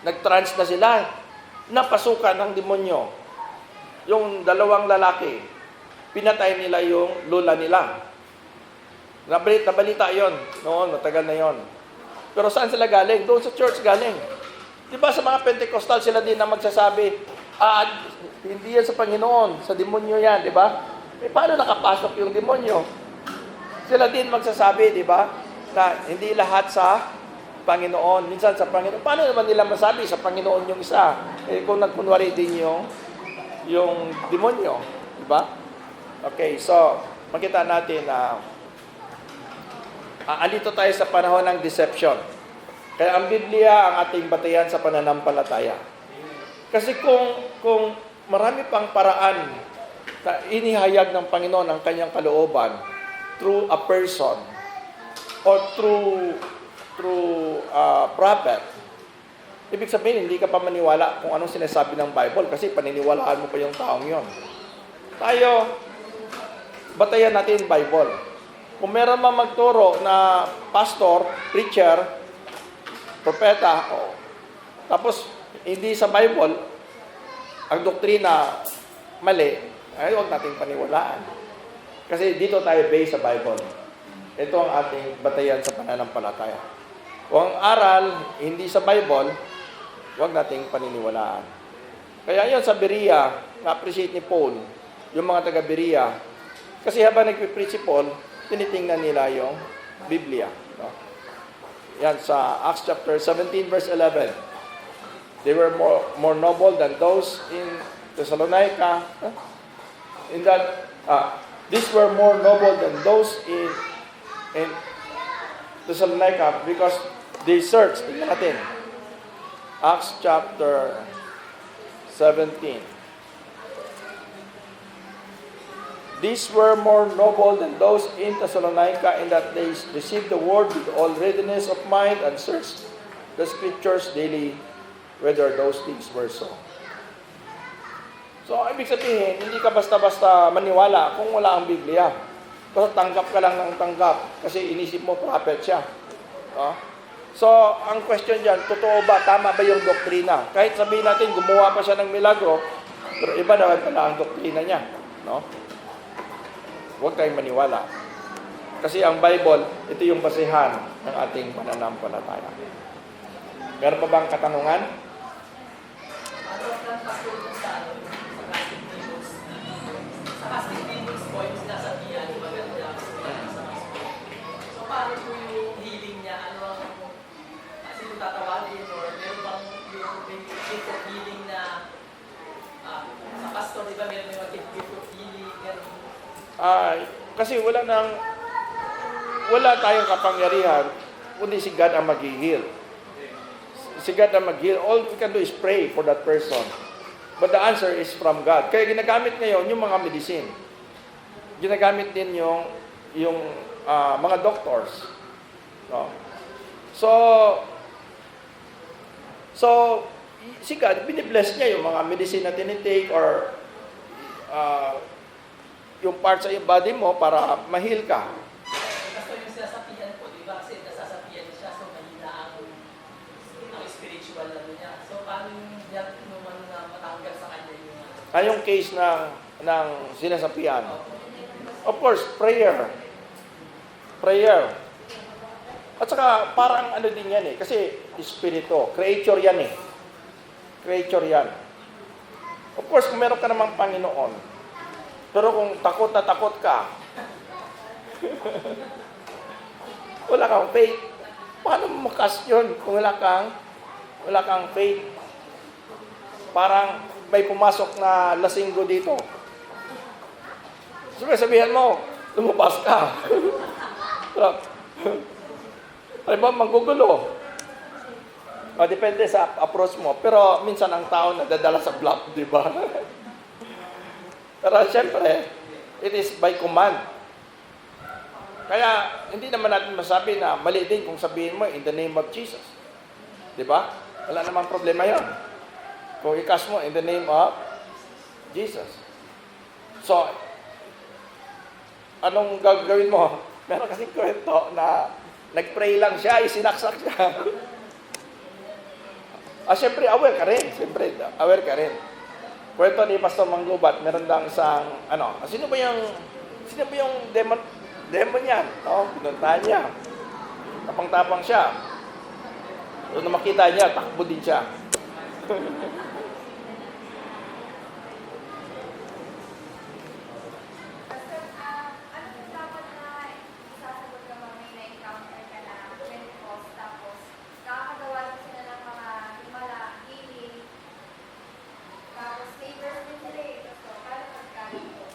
nag-trance na sila. Napasukan ng demonyo. Yung dalawang lalaki, pinatay nila yung lola nila. Nabalita yon noon, matagal na yon. Pero saan sila galing? Doon sa church galing. Di ba sa mga Pentecostal sila din na magsasabi, hindi yan sa Panginoon, sa demonyo yan, di ba? Paano nakapasok yung demonyo? Sila din magsasabi, di ba, na hindi lahat sa Panginoon, minsan sa Panginoon. Paano naman nila masabi sa Panginoon yung isa? Kung nagkunwari din yung demonyo, di ba? Okay, so, makita natin na alito tayo sa panahon ng deception. Kaya ang Biblia ang ating batayan sa pananampalataya. Kasi kung marami pang paraan na inihayag ng Panginoon ang kanyang kalooban through a person or through prophet, ibig sabihin, hindi ka pa maniwala kung anong sinasabi ng Bible kasi paniniwalaan mo pa yung taong yon. Tayo, batayan natin Bible. Kung meron man magturo na pastor, preacher, propeta, tapos hindi sa Bible, ang doktrina mali, ay huwag nating paniwalaan. Kasi dito tayo based sa Bible. Ito ang ating batayan sa pananampalataya. Kung ang aral hindi sa Bible, huwag nating paniniwalaan. Kaya yun sa Berea, na-appreciate ni Paul, yung mga taga-Berea. Kasi habang nagpipreach si Paul, tinitingnan nila yung Biblia. No? Yan sa Acts chapter 17 verse 11. They were more noble than those in Thessalonica. In that, these were more noble than those in Thessalonica because they searched. Tingnan natin. Acts chapter 17. These were more noble than those in Thessalonica in that they received the word with all readiness of mind and searched the scriptures daily whether those things were so. So, ibig sabihin, hindi ka basta-basta maniwala kung wala ang Biblia. Kasi tanggap ka lang ng tanggap kasi inisip mo prophet siya. So, ang question dyan, totoo ba, tama ba yung doktrina? Kahit sabihin natin, gumawa pa siya ng milagro, pero iba naman pala ang doktrina niya. No? Huwag tayong maniwala. Kasi ang Bible, ito yung basihan ng ating pananampalataya. Meron pa bang katanungan? Ano ang pastor dun sa casting tables? Sa casting tables po, yung sinasabihan, maganda. So, paano po yung healing niya? Ano ang sino tatawagin? Or meron bang yung gift of healing na sa pastor, di ba meron yung gift of healing? Ganun. Kasi wala tayong kapangyarihan, kundi si God ang mag-heal. Si God ang mag-heal. All we can do is pray for that person. But the answer is from God. Kaya ginagamit ngayon yung mga medicine. Ginagamit din yung mga doctors. No? So, si God, binibless niya yung mga medicine na tinitake or yung part sa iyong body mo para ma-heal ka. Basta yung sinasabihan po, di ba? Kasi nasasabihan siya, so mahina ang spiritual na niya. So, paano yung naman na matanggal sa kanya yung... Yung case ng sinasapian. Of course, prayer. Prayer. At saka, parang ano din yan kasi espiritu. Creature yan Creature yan. Of course, kung meron ka namang Panginoon, pero kung takot na takot ka, wala kang faith, paano mo makas yun kung wala kang faith? Parang may pumasok na lasinggo dito. Sabihan mo, lumabas ka. Ano ba, manggugulo? Depende sa approach mo. Pero minsan ang tao nadadala sa bluff, di ba? Pero siyempre, it is by command. Kaya, hindi naman natin masabi na mali din kung sabihin mo in the name of Jesus. Di ba? Wala namang problema yon. Kung ikas mo in the name of Jesus. So, anong gagawin mo? Meron kasing kwento na nag-pray lang siya, isinaksak siya. Siyempre, aware ka rin. Siyempre, aware ka rin. Kwento ni Pastor Manggubat, meron lang isang, sino ba yung demon yan? Pinuntahan niya. Tapang-tapang siya. So, na makita niya, takbo din siya. Pastor, ano dapat na isasagot ka may na-encounter ka na Pentecost tapos nakakagawa din sila ng mga himala, healing, tapos favors din sila So, paano pagkaganto?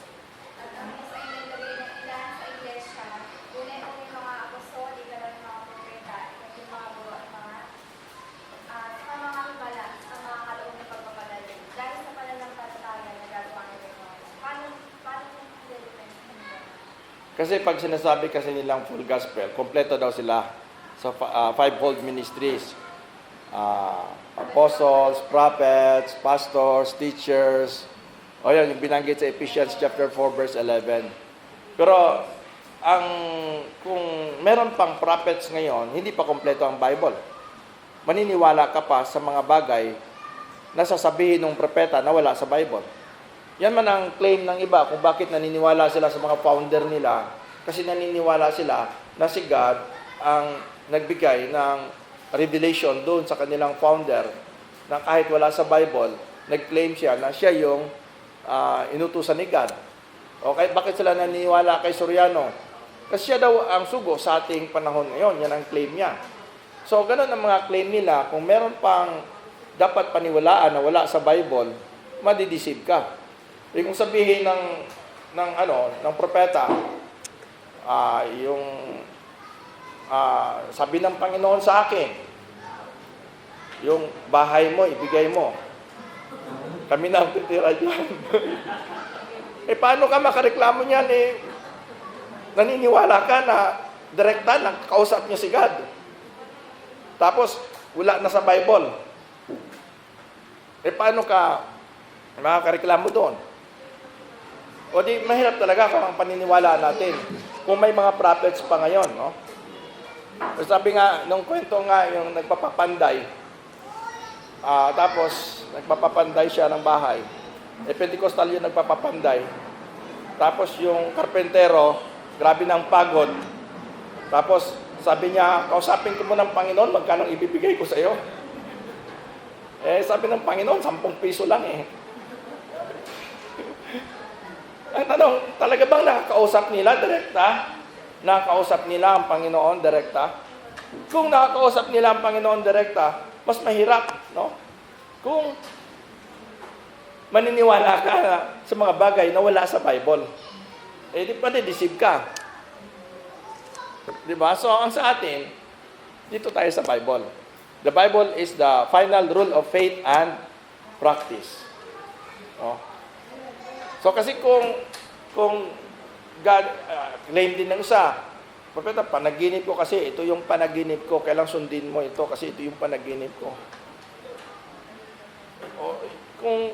At ang isa ay nilagay ng ilan sa iglesia, tunay mo yung mga apostoli, kalang mga propeta, at yung mga buwa, sa mga himala, sa mga kaloob na pagpapagaling. Dahil sa pananampalataya na gagawa nila paano i-deliverance nila? Kasi pag sinasabi kasi nilang full gospel, kompleto daw sila sa fivefold ministries. Apostles, prophets, pastors, teachers. Yan, yung binanggit sa Ephesians chapter 4 verse 11. Pero kung meron pang prophets ngayon, hindi pa kompleto ang Bible. Maniniwala ka pa sa mga bagay na sasabihin ng propeta na wala sa Bible. Yan man ang claim ng iba kung bakit naniniwala sila sa mga founder nila. Kasi naniniwala sila na si God ang nagbigay ng revelation doon sa kanilang founder na kahit wala sa Bible, nag-claim siya na siya yung inutusan ni God. Okay, bakit sila naniniwala kay Soriano? Kasi siya daw ang sugo sa ating panahon ngayon. Yan ang claim niya. So, ganun ang mga claim nila. Kung meron pang dapat paniwalaan na wala sa Bible, madideceive ka. Kung sabihin ng propeta, sabi ng Panginoon sa akin, yung bahay mo, ibigay mo. Kami na ang titira dyan. Paano ka makareklamo niyan? Naniniwala ka na direkta, nakausap niya si God. Tapos, wala na sa Bible. Paano ka makakareklamo doon? O di, mahirap talaga kung ang paniniwala natin. Kung may mga prophets pa ngayon, no? Sabi nga, nung kwento nga, yung nagpapapanday, tapos, nagpapapanday siya ng bahay. Pentecostal yung nagpapapanday. Tapos, yung karpentero, grabe ng pagod. Tapos, sabi niya, kausapin ko mo ng Panginoon, magkano ibibigay ko sa iyo? Sabi ng Panginoon, 10 piso lang eh. Ang tanong, talaga bang nakakausap nila direkta? Nakakausap nila ang Panginoon direkta? Kung nakakausap nila ang Panginoon direkta, mas mahirap, no? Kung maniniwala ka sa mga bagay na wala sa Bible, di pa deceive ka. Diba? So, ang sa atin, dito tayo sa Bible. The Bible is the final rule of faith and practice. No? So, kasi kung God, claim din ng isa, propeta, panaginip ko kasi, ito yung panaginip ko, kailang sundin mo ito kasi ito yung panaginip ko.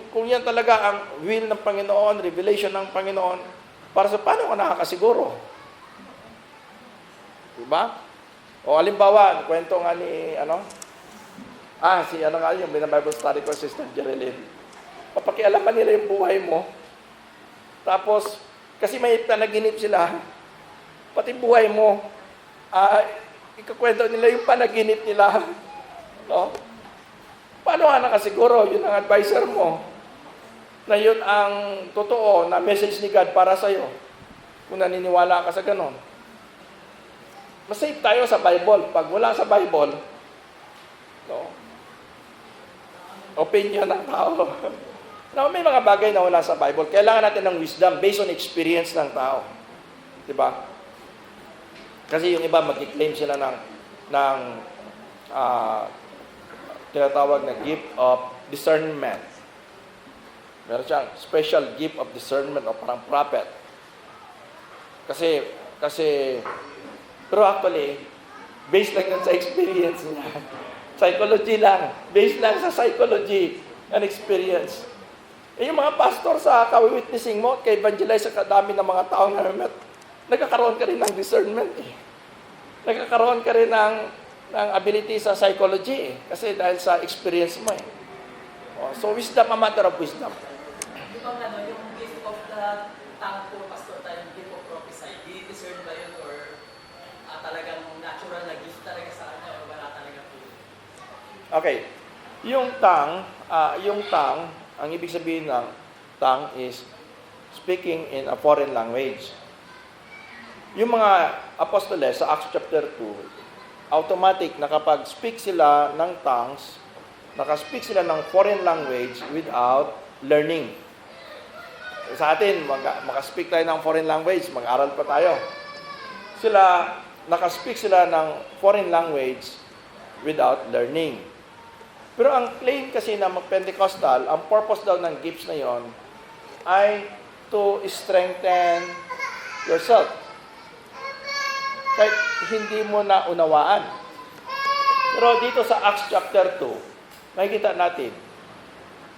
Kung yan talaga ang will ng Panginoon, revelation ng Panginoon, para sa paano ka nakakasiguro? Diba? O halimbawa, kwento nga ni, yung Bible study ko, Sister Jerilyn. Papakialaman nila yung buhay mo. Tapos, kasi may panaginip sila, pati buhay mo, ikakwento nila yung panaginip nila. No? Paano ka nakasiguro? Yun ang advisor mo. Na yun ang totoo na message ni God para sa'yo. Kung naniniwala ka sa ganon. Mas safe tayo sa Bible. Pag wala sa Bible, no, opinion ng tao. No, may mga bagay na wala sa Bible. Kailangan natin ng wisdom based on experience ng tao. Diba? Kasi yung iba, mag-claim sila ng tinatawag na gift of discernment. Meron siyang special gift of discernment o parang prophet. Kasi pero actually, based lang yan sa experience niya. Psychology lang. Based lang sa psychology and experience. Yung mga pastor sa kawi-witnessing mo, kay-evangelize sa kadami ng mga taong namimet, nagkakaroon ka rin ng discernment eh. Nagkakaroon ka rin ng ability sa psychology eh. Kasi dahil sa experience mo eh. So wisdom, a matter of wisdom. Di ba yung gift of the tongue po, pastor tayo, gift of prophecy, di-discern ba yun or talagang natural na gift talaga sa kanya o wala talaga po? Okay. Yung tongue, ang ibig sabihin ng tongue is speaking in a foreign language. Yung mga apostoles sa Acts chapter 2, automatic na kapag speak sila ng tongues, nakaspeak sila ng foreign language without learning. Sa atin, makaspeak tayo ng foreign language, mag-aral pa tayo. Nakaspeak sila ng foreign language without learning. Pero ang claim kasi na mag-Pentecostal, ang purpose daw ng gifts na yon ay to strengthen yourself. Kahit hindi mo na unawaan. Pero dito sa Acts chapter 2, makikita natin.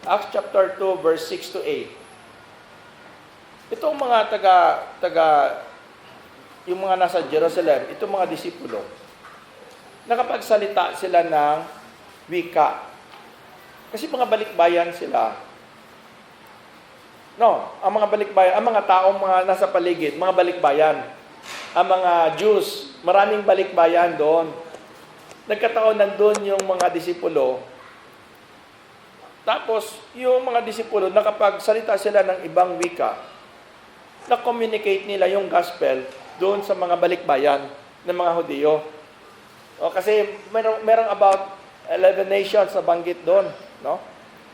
Acts chapter 2, verse 6 to 8. Itong mga yung mga nasa Jerusalem, itong mga disipulo, nakapagsalita sila ng wika. Kasi mga balikbayan sila. No, ang mga balikbayan, ang mga taong mga nasa paligid, mga balikbayan. Ang mga Jews, maraming balikbayan doon. Nagkataon nandun yung mga disipulo. Tapos, yung mga disipulo, nakapagsalita sila ng ibang wika, na-communicate nila yung gospel doon sa mga balikbayan ng mga Hudyo. O kasi merong about 11 nations na banggit doon, no?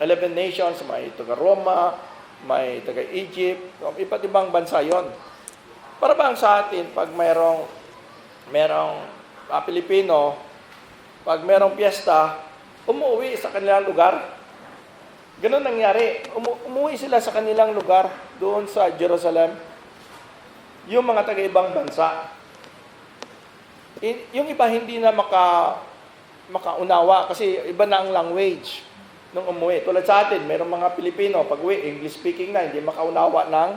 11 nations, may taga Roma, may taga Egypt, no? Iba't ibang bansa 'yon. Para bang sa atin pag merong Pilipino, pag merong piyesta, umuwi sa kanilang lugar. Ganun nangyari. Umuwi sila sa kanilang lugar doon sa Jerusalem. Yung mga taga-ibang bansa. Yung iba hindi na makaunawa kasi iba na ang language nung umuwi. Tulad sa atin, mayroong mga Pilipino, pag uwi, English speaking na, hindi makaunawa ng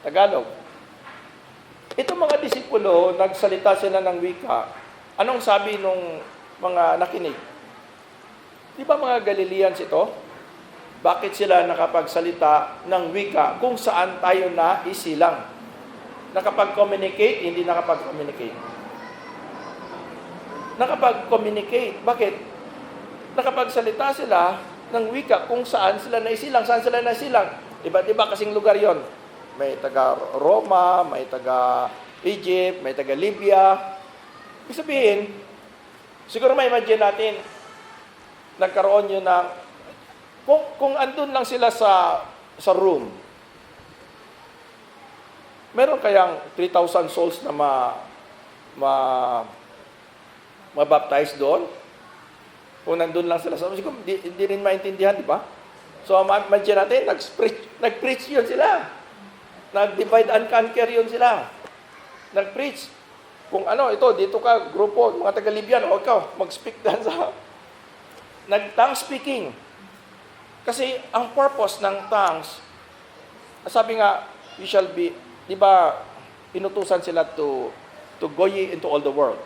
Tagalog. Itong mga disipulo, nagsalita sila ng wika. Anong sabi nung mga nakinig? Di ba mga Galileans ito? Bakit sila nakapagsalita ng wika kung saan tayo na isilang? Nakapag-communicate, hindi nakapag-communicate. Nakapag-communicate. Bakit? Nakapagsalita sila ng wika kung saan sila naisilang. Saan sila naisilang? Iba-iba kasing lugar yon. May taga Roma, may taga Egypt, may taga Libya. Ibig sabihin, siguro may imagine natin, nagkaroon yun ng, kung andun lang sila sa room, meron kayang 3,000 souls na mabaptize doon? Kung nandun lang sila sa room, siguro hindi rin maintindihan, di ba? So, imagine natin, nag-preach yun sila. Nag-divide and conquer yun sila. Nag-preach. Kung dito ka, grupo, mga taga-Libyan, o ikaw, mag-speak dan sa... Nag-tongue speaking. Kasi ang purpose ng tongues, sabi nga, you shall be, di ba, inutusan sila to go ye into all the world.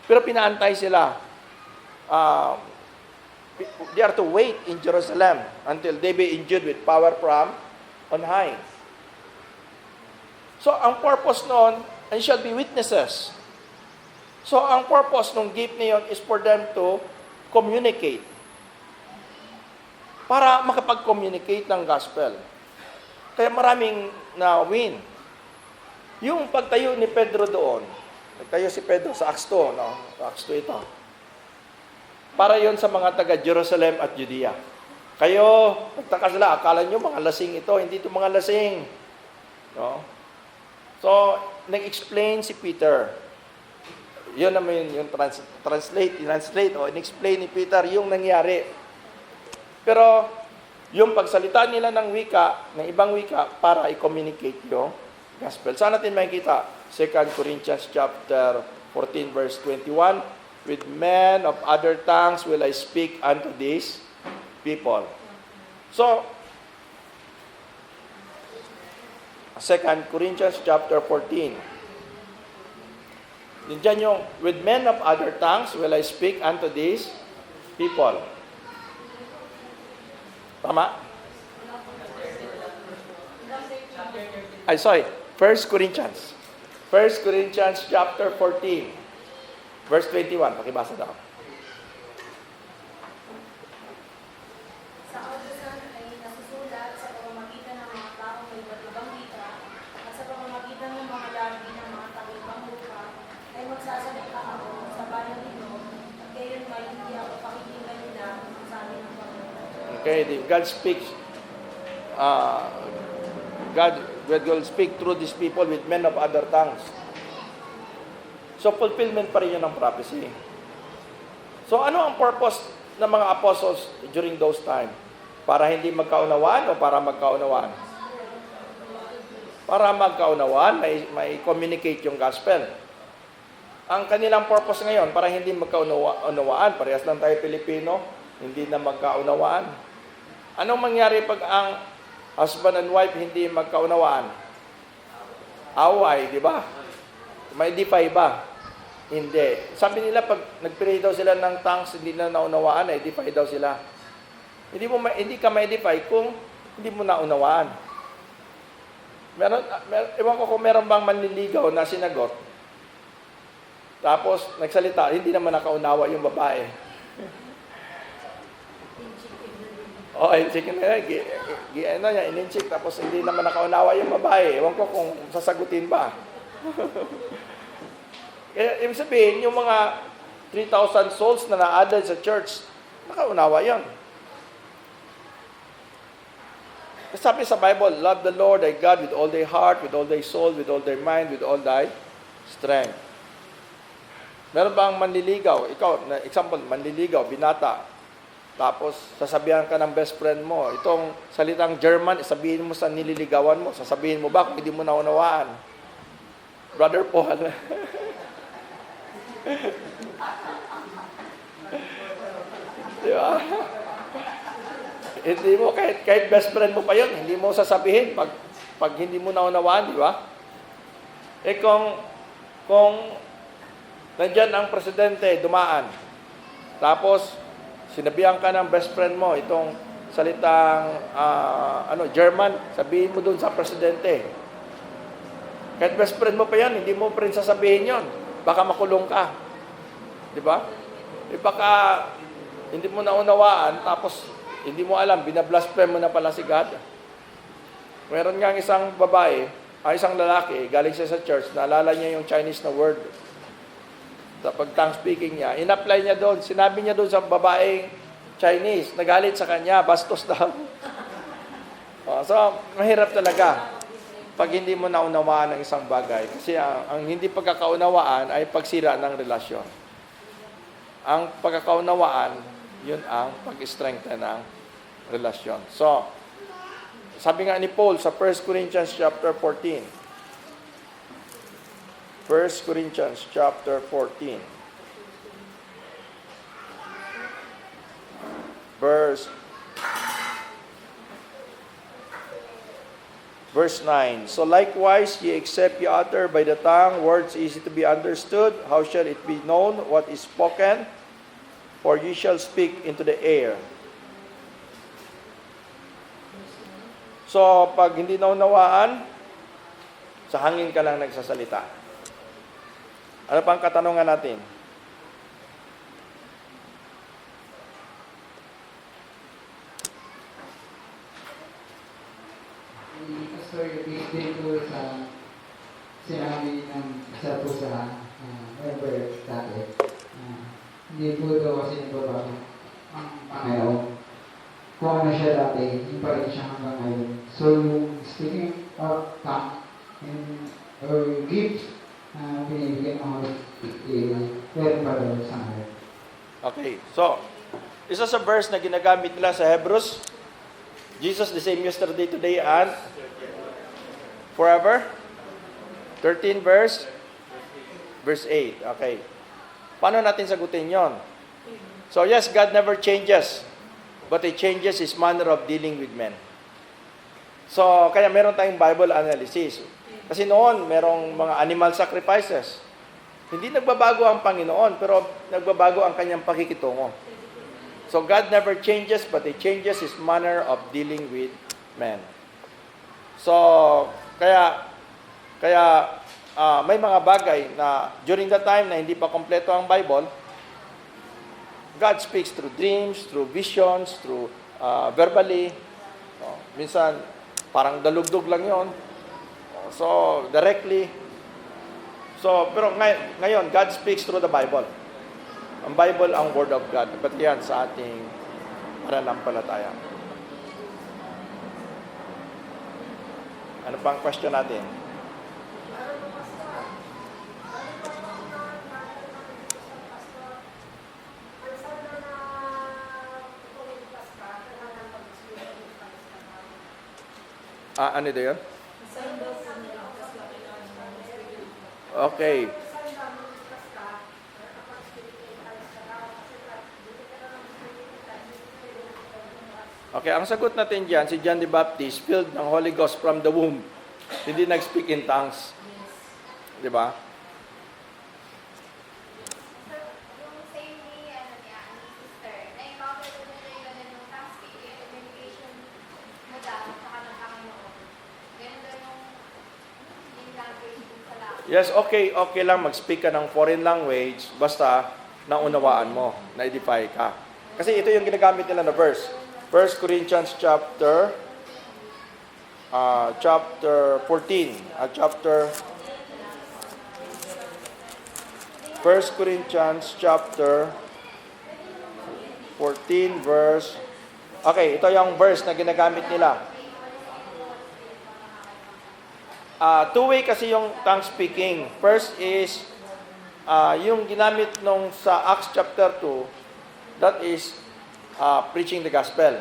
Pero pinaantay sila. They are to wait in Jerusalem until they be endued with power from on high. So, ang purpose noon, and shall be witnesses. So, ang purpose ng gift niyon is for them to communicate. Para makapag-communicate ng gospel. Kaya maraming na-win. Yung pagtayo ni Pedro doon, nagtayo si Pedro sa Acts 2, no? Sa Acts 2 ito. Para yon sa mga taga Jerusalem at Judea. Kayo, nagtaka sila, akala nyo mga lasing ito, hindi ito mga lasing. No? So, nag-explain si Peter. Yun naman yung translate, in-explain ni Peter yung nangyari. Pero, yung pagsalita nila ng wika, ng ibang wika, para i-communicate yung gospel. Saan natin makikita? 2 Corinthians chapter 14, verse 21, with men of other tongues will I speak unto these people. So, 2 Corinthians chapter 14. Diyan yung, with men of other tongues will I speak unto these people. Tama? Ay, sorry. 1 Corinthians. 1 Corinthians chapter 14. Verse 21. Pakibasa daw. Sa kautusan ay nasusulat sa pamamagitan ng mga taong may iba't ibang wika at sa pamamagitan ng mga labi ng mga taong-ibang lupa ay magsasalita ako sa bayan nito at gayon may hindi ako pakikinggan nila ang sabi ng Panginoon. Okay, God speaks. God will speak through these people with men of other tongues. So, fulfillment pa rin yun ng prophecy. So, ano ang purpose ng mga apostles during those time? Para hindi magkaunawaan o para magkaunawaan? Para magkaunawaan, may communicate yung gospel. Ang kanilang purpose ngayon, para hindi magkaunawaan, parehas lang tayo Pilipino, hindi na magkaunawaan. Anong mangyari pag ang husband and wife hindi magkaunawaan? Away, di ba? May edify ba? Hindi. Sabi nila, pag nag-pray daw sila ng tongues, hindi na naunawaan, edify daw sila. Hindi ka ma-edify kung hindi mo naunawaan. Ewan ko kung meron bang manliligaw na sinagot. Tapos, nagsalita, hindi naman nakaunawa yung babae. Chicken na yan, in-check, tapos hindi naman nakaunawa yung babae. Ewan ko kung sasagutin ba. Kaya, ibig sabihin, yung mga 3,000 souls na na-added sa church. Nakaunawa yan. Sabi sa Bible, love the Lord thy God with all thy heart, with all thy soul, with all thy mind, with all thy strength. Meron bang manliligaw? Ikaw, example, manliligaw, binata. Tapos, sasabihan ka ng best friend mo, itong salitang German, sabihin mo sa nililigawan mo. Sasabihin mo ba kung hindi mo naunawaan? Brother Paul. Di ba? Hindi mo, kahit best friend mo pa yun, hindi mo sasabihin pag hindi mo naunawaan, di ba? Eh kung nandyan ang presidente, dumaan, tapos sinabihan ka ng best friend mo, itong salitang German, sabihin mo dun sa presidente. Kahit best friend mo pa yan, hindi mo pa rin sasabihin yon. Baka makulong ka. Di ba? Baka hindi mo naunawaan, tapos hindi mo alam, binablaspheme mo na pala si God. Meron nga isang babae, isang lalaki, galing siya sa church, naalala niya yung Chinese na word. Sa pag-tongue speaking niya, in-apply niya doon, sinabi niya doon sa babaeng Chinese, nagalit sa kanya, bastos daw. So, mahirap talaga pag hindi mo naunawaan ng isang bagay. Kasi ang hindi pagkakaunawaan ay pagsira ng relasyon. Ang pagkakaunawaan, yun ang pag-strengthen ng relasyon. So, sabi nga ni Paul sa 1 Corinthians chapter 14. 1 Corinthians chapter 14. Verse 9. So likewise, ye except ye utter by the tongue words easy to be understood, how shall it be known what is spoken? For ye shall speak into the air. So, pag hindi naunawaan, sa hangin ka lang nagsasalita. Ano pang katanungan natin? Pastor, based din po sa sinabi ng isa po sa member dati, hindi po daw kasi nagbabago ang Panginoon. Kung ano siya dati, hindi pa rin siya hanggang ngayon. So, yung speaking of tongue or gift na binibigyan ng Holy Spirit, meron pa daw sa ngayon. Okay, so, isa sa verse na ginagamit nila sa Hebrews, Jesus the same yesterday, today, and forever. 13 verse 8. Okay. Paano natin sagutin yon? So yes, God never changes, but He changes His manner of dealing with men. So, kaya meron tayong Bible analysis. Kasi noon, merong mga animal sacrifices. Hindi nagbabago ang Panginoon, pero nagbabago ang kanyang pakikitungo. So God never changes, but He changes His manner of dealing with men. So, kaya may mga bagay na during the time na hindi pa kompleto ang Bible, God speaks through dreams, through visions, through verbally. Minsan, parang dalugdog lang yon. So, directly. So, pero ngayon, God speaks through the Bible. Ang Bible ang Word of God. Ba't yan sa ating pananampalataya? Ano pang question natin? Ano ito yun? Okay. Okay, ang sagot natin dyan, si John the Baptist, filled ng Holy Ghost from the womb. Hindi nag-speak in tongues. Di ba? Yung same ni, sister, na-encounter ko na yung ganun task communication mo daw sa kanang Panginoon. Ganun daw yung language dun sa lahat. Yes, okay lang mag-speak ka ng foreign language basta naunawaan mo, na-edify ka. Kasi ito yung ginagamit nila na verse. 1 Corinthians chapter 14, chapter 1 Corinthians chapter 14 verse. Okay, ito yung verse na ginagamit nila. Two-way kasi yung tongue speaking. First is yung ginamit nung sa Acts chapter 2, that is preaching the gospel.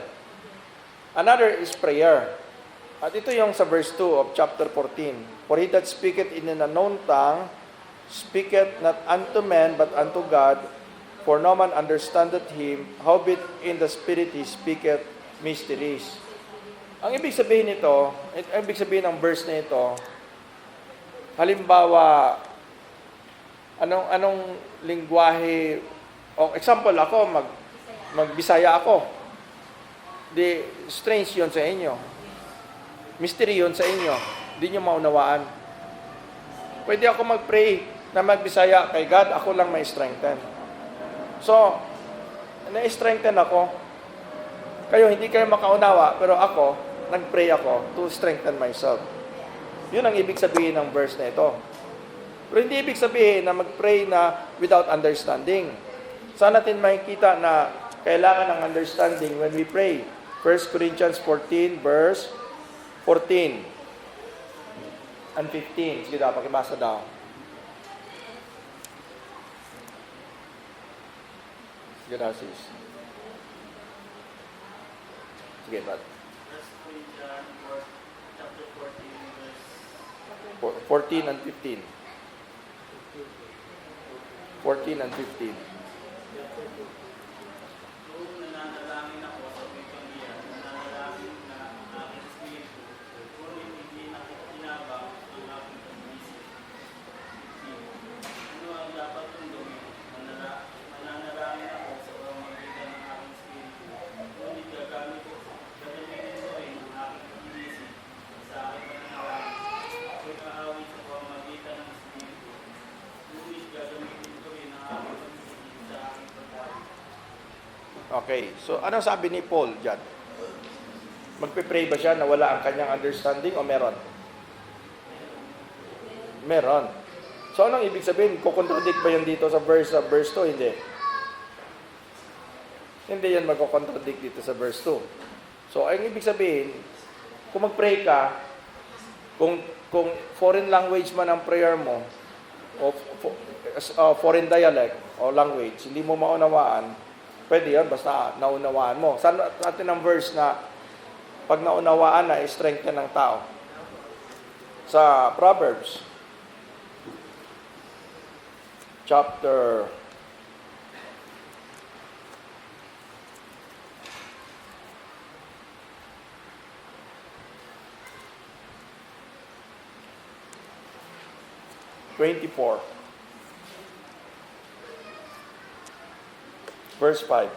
Another is prayer. At ito yung sa verse 2 of chapter 14. For he that speaketh in an unknown tongue, speaketh not unto men, but unto God, for no man understandeth him, howbeit in the Spirit he speaketh mysteries. Ang ibig sabihin nito, ang ibig sabihin ng verse na ito, halimbawa, anong lingwahe, o example ako, magbisaya ako. Di, strange yun sa inyo. Mystery yun sa inyo. Hindi nyo maunawaan. Pwede ako mag-pray na magbisaya kay God, ako lang may strengthen. So, na-strengthen ako. Kayo, hindi kayo makaunawa, pero ako, nag-pray ako to strengthen myself. Yun ang ibig sabihin ng verse na ito. Pero hindi ibig sabihin na mag-pray na without understanding. Saan natin makikita na kailangan ng understanding when we pray? 1 Corinthians 14 verse 14 and 15. Sige daw, pakibasa daw. Sige daw, sis. Sige, Brad. 14 and 15. 14 and 15. Kung nananalangin ako sa wikang iyan, nananalangin na aking espiritu, ngunit hindi nakikinabang ang aking pag-iisip. Ano ang dapat kong gawin? Mananalangin ako sa pamamagitan ng aking espiritu, ngunit gagamitin ko rin ang aking pag-iisip sa aking pananalangin. Ako'y maawit sa pamamagitan ng espiritu, ngunit gagamitin ko rin ang aking pag-iisip sa aking pagdawit. Okay, so anong sabi ni Paul dyan? Magpe-pray ba siya na wala ang kanyang understanding o meron? Meron. So anong ibig sabihin? Kukontradict ba yan dito sa verse 2? Hindi. Hindi yan magkukontradict dito sa verse 2. So ang ibig sabihin, kung mag-pray ka, kung foreign language man ang prayer mo, o foreign dialect o language, hindi mo maunawaan, pwede yan, basta naunawaan mo. Saan natin ang verse na pag naunawaan na, strengthen ng tao? Sa Proverbs, chapter 24. Verse 5.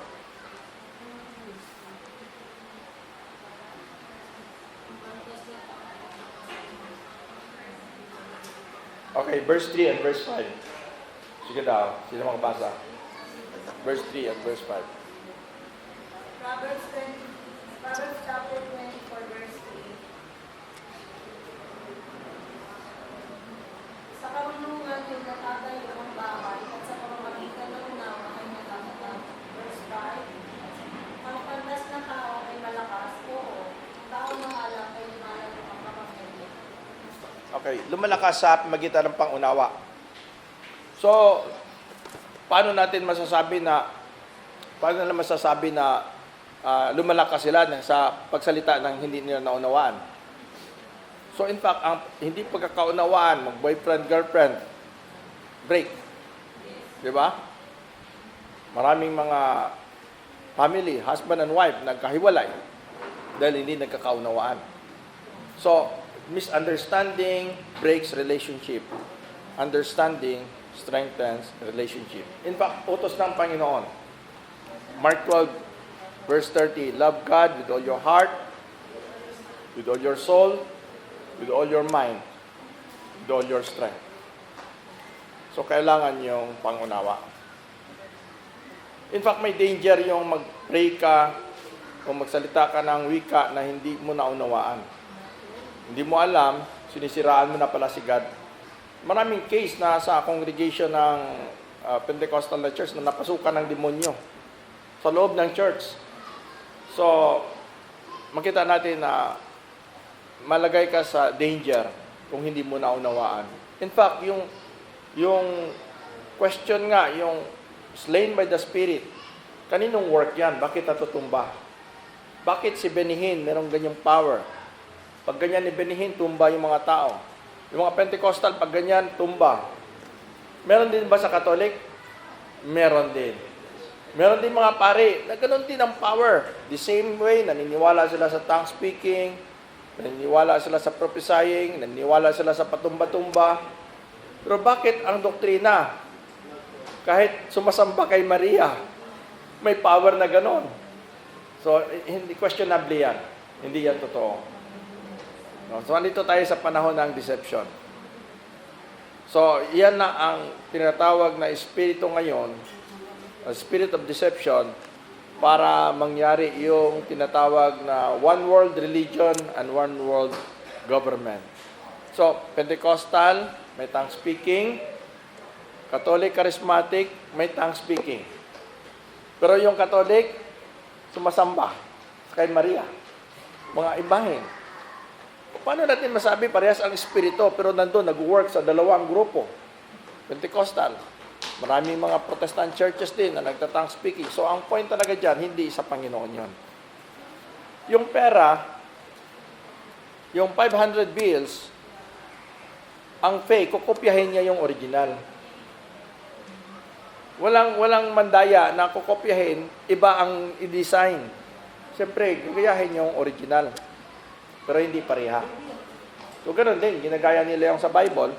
Okay, verse 3 and verse 5. Sige daw, sino makabasa? Verse 3 and verse 5. Proverbs chapter 24, verse 3. Sa karunungan yung natatayo ang bahay at sa pamamagitan ng unawa ay natatatag. Verse 5. Ang pandas ng tao ay malakas, oo. Ang tao ng alak ay lumalaro ang kapamilya. Okay, lumalakas sa magitan ng pangunawa. So, paano natin masasabi na lumalakas sila sa pagsalita ng hindi nila naunawaan? So, in fact, ang hindi pagkakaunawaan, mag-boyfriend, girlfriend, break. Di ba? Maraming mga family, husband and wife, nagkahiwalay dahil hindi nagkakaunawaan. So, misunderstanding breaks relationship. Understanding strengthens relationship. In fact, utos ng Panginoon. Mark 12, verse 30, love God with all your heart, with all your soul, with all your mind, with all your strength. So, kailangan yung pangunawa. In fact, may danger yung mag-pray ka o magsalita ka ng wika na hindi mo naunawaan. Hindi mo alam, sinisiraan mo na pala si God. Maraming case na sa congregation ng Pentecostal na church na napasukan ng demonyo sa loob ng church. So, makita natin na malagay ka sa danger kung hindi mo naunawaan. In fact, yung question nga, yung slain by the Spirit, kaninong work yan? Bakit natutumba? Bakit si Benihin merong ganyang power? Pag ganyan ni Benihin, tumba yung mga tao. Yung mga Pentecostal, pag ganyan, tumba. Meron din ba sa Catholic? Meron din. Meron din mga pare na ganoon din ang power. The same way, naniniwala sila sa tongue speaking, naniniwala sila sa prophesying, naniniwala sila sa patumba-tumba. Pero bakit ang doktrina, kahit sumasamba kay Maria, may power na ganoon? So, hindi questionable yan. Hindi yan totoo. No? So, andito tayo sa panahon ng deception. So, yan na ang tinatawag na espiritu ngayon, a spirit of deception, para mangyari yung tinatawag na one world religion and one world government. So, Pentecostal, may tongue speaking. Catholic, Charismatic, may tongue speaking. Pero yung Catholic, sumasamba kay Maria. Mga ibahin. Paano natin masabi parehas ang espiritu pero nandun nag-work sa dalawang grupo? Pentecostal. Maraming mga Protestant churches din na nagtatang speaking. So ang point talaga dyan, hindi sa Panginoon yon. Yung pera, yung 500 bills, ang fake, kukopyahin niya yung original. Walang mandaya na kukopyahin, iba ang i-design. Siyempre, gagayahin yung original. Pero hindi pareha. So, ganun din. Ginagaya nila yung sa Bible.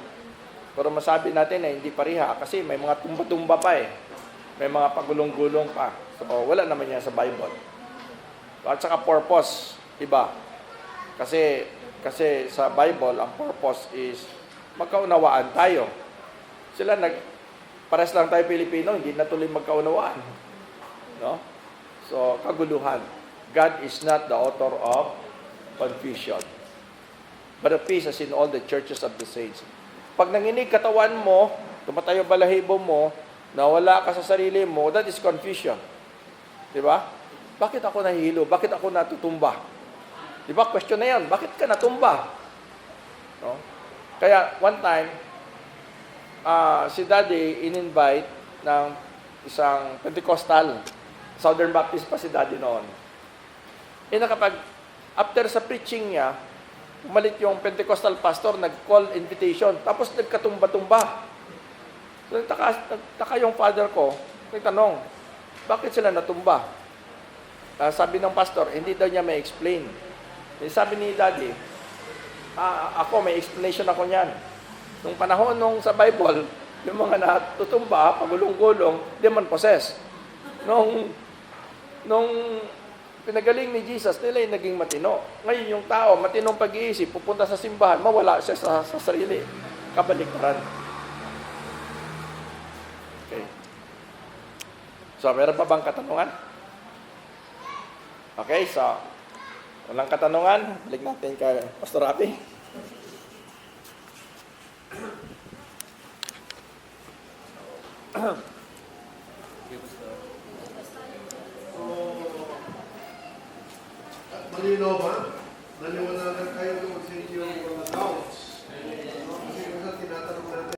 Pero masabi natin na hindi pareha kasi may mga tumba-tumba pa eh. May mga pagulong-gulong pa. So, wala naman yan sa Bible. At saka purpose, iba. Kasi sa Bible, ang purpose is magkaunawaan tayo. Pares lang tayo Pilipino, hindi na tuloy magkaunawaan. No? So, kaguluhan. God is not the author of confusion, but of peace as in all the churches of the saints. Pag nanginig katawan mo, tumatayo balahibo mo, nawala ka sa sarili mo, that is confusion. Diba? Bakit ako nahihilo? Bakit ako natutumba? Diba? Question na yan. Bakit ka natumba? No? Kaya, one time, si Daddy in-invite ng isang Pentecostal. Southern Baptist pa si Daddy noon. After sa preaching niya, umalit yung Pentecostal pastor, nag-call invitation, tapos nagkatumba-tumba. So, nagtaka yung father ko, nagtanong, bakit sila natumba? Sabi ng pastor, hindi daw niya may explain. Sabi ni Daddy, ako, may explanation ako niyan. Nung panahon sa Bible, yung mga natutumba, pagulong-gulong, demon possessed. Nung pinagaling ni Jesus, nila yung naging matino. Ngayon yung tao, matinong pag-iisip, pupunta sa simbahan, mawala siya sa sarili. Kabaliktaran. Okay. So, meron pa bang katanungan? Okay, so, walang katanungan. Balik natin kay Pastor Rafi.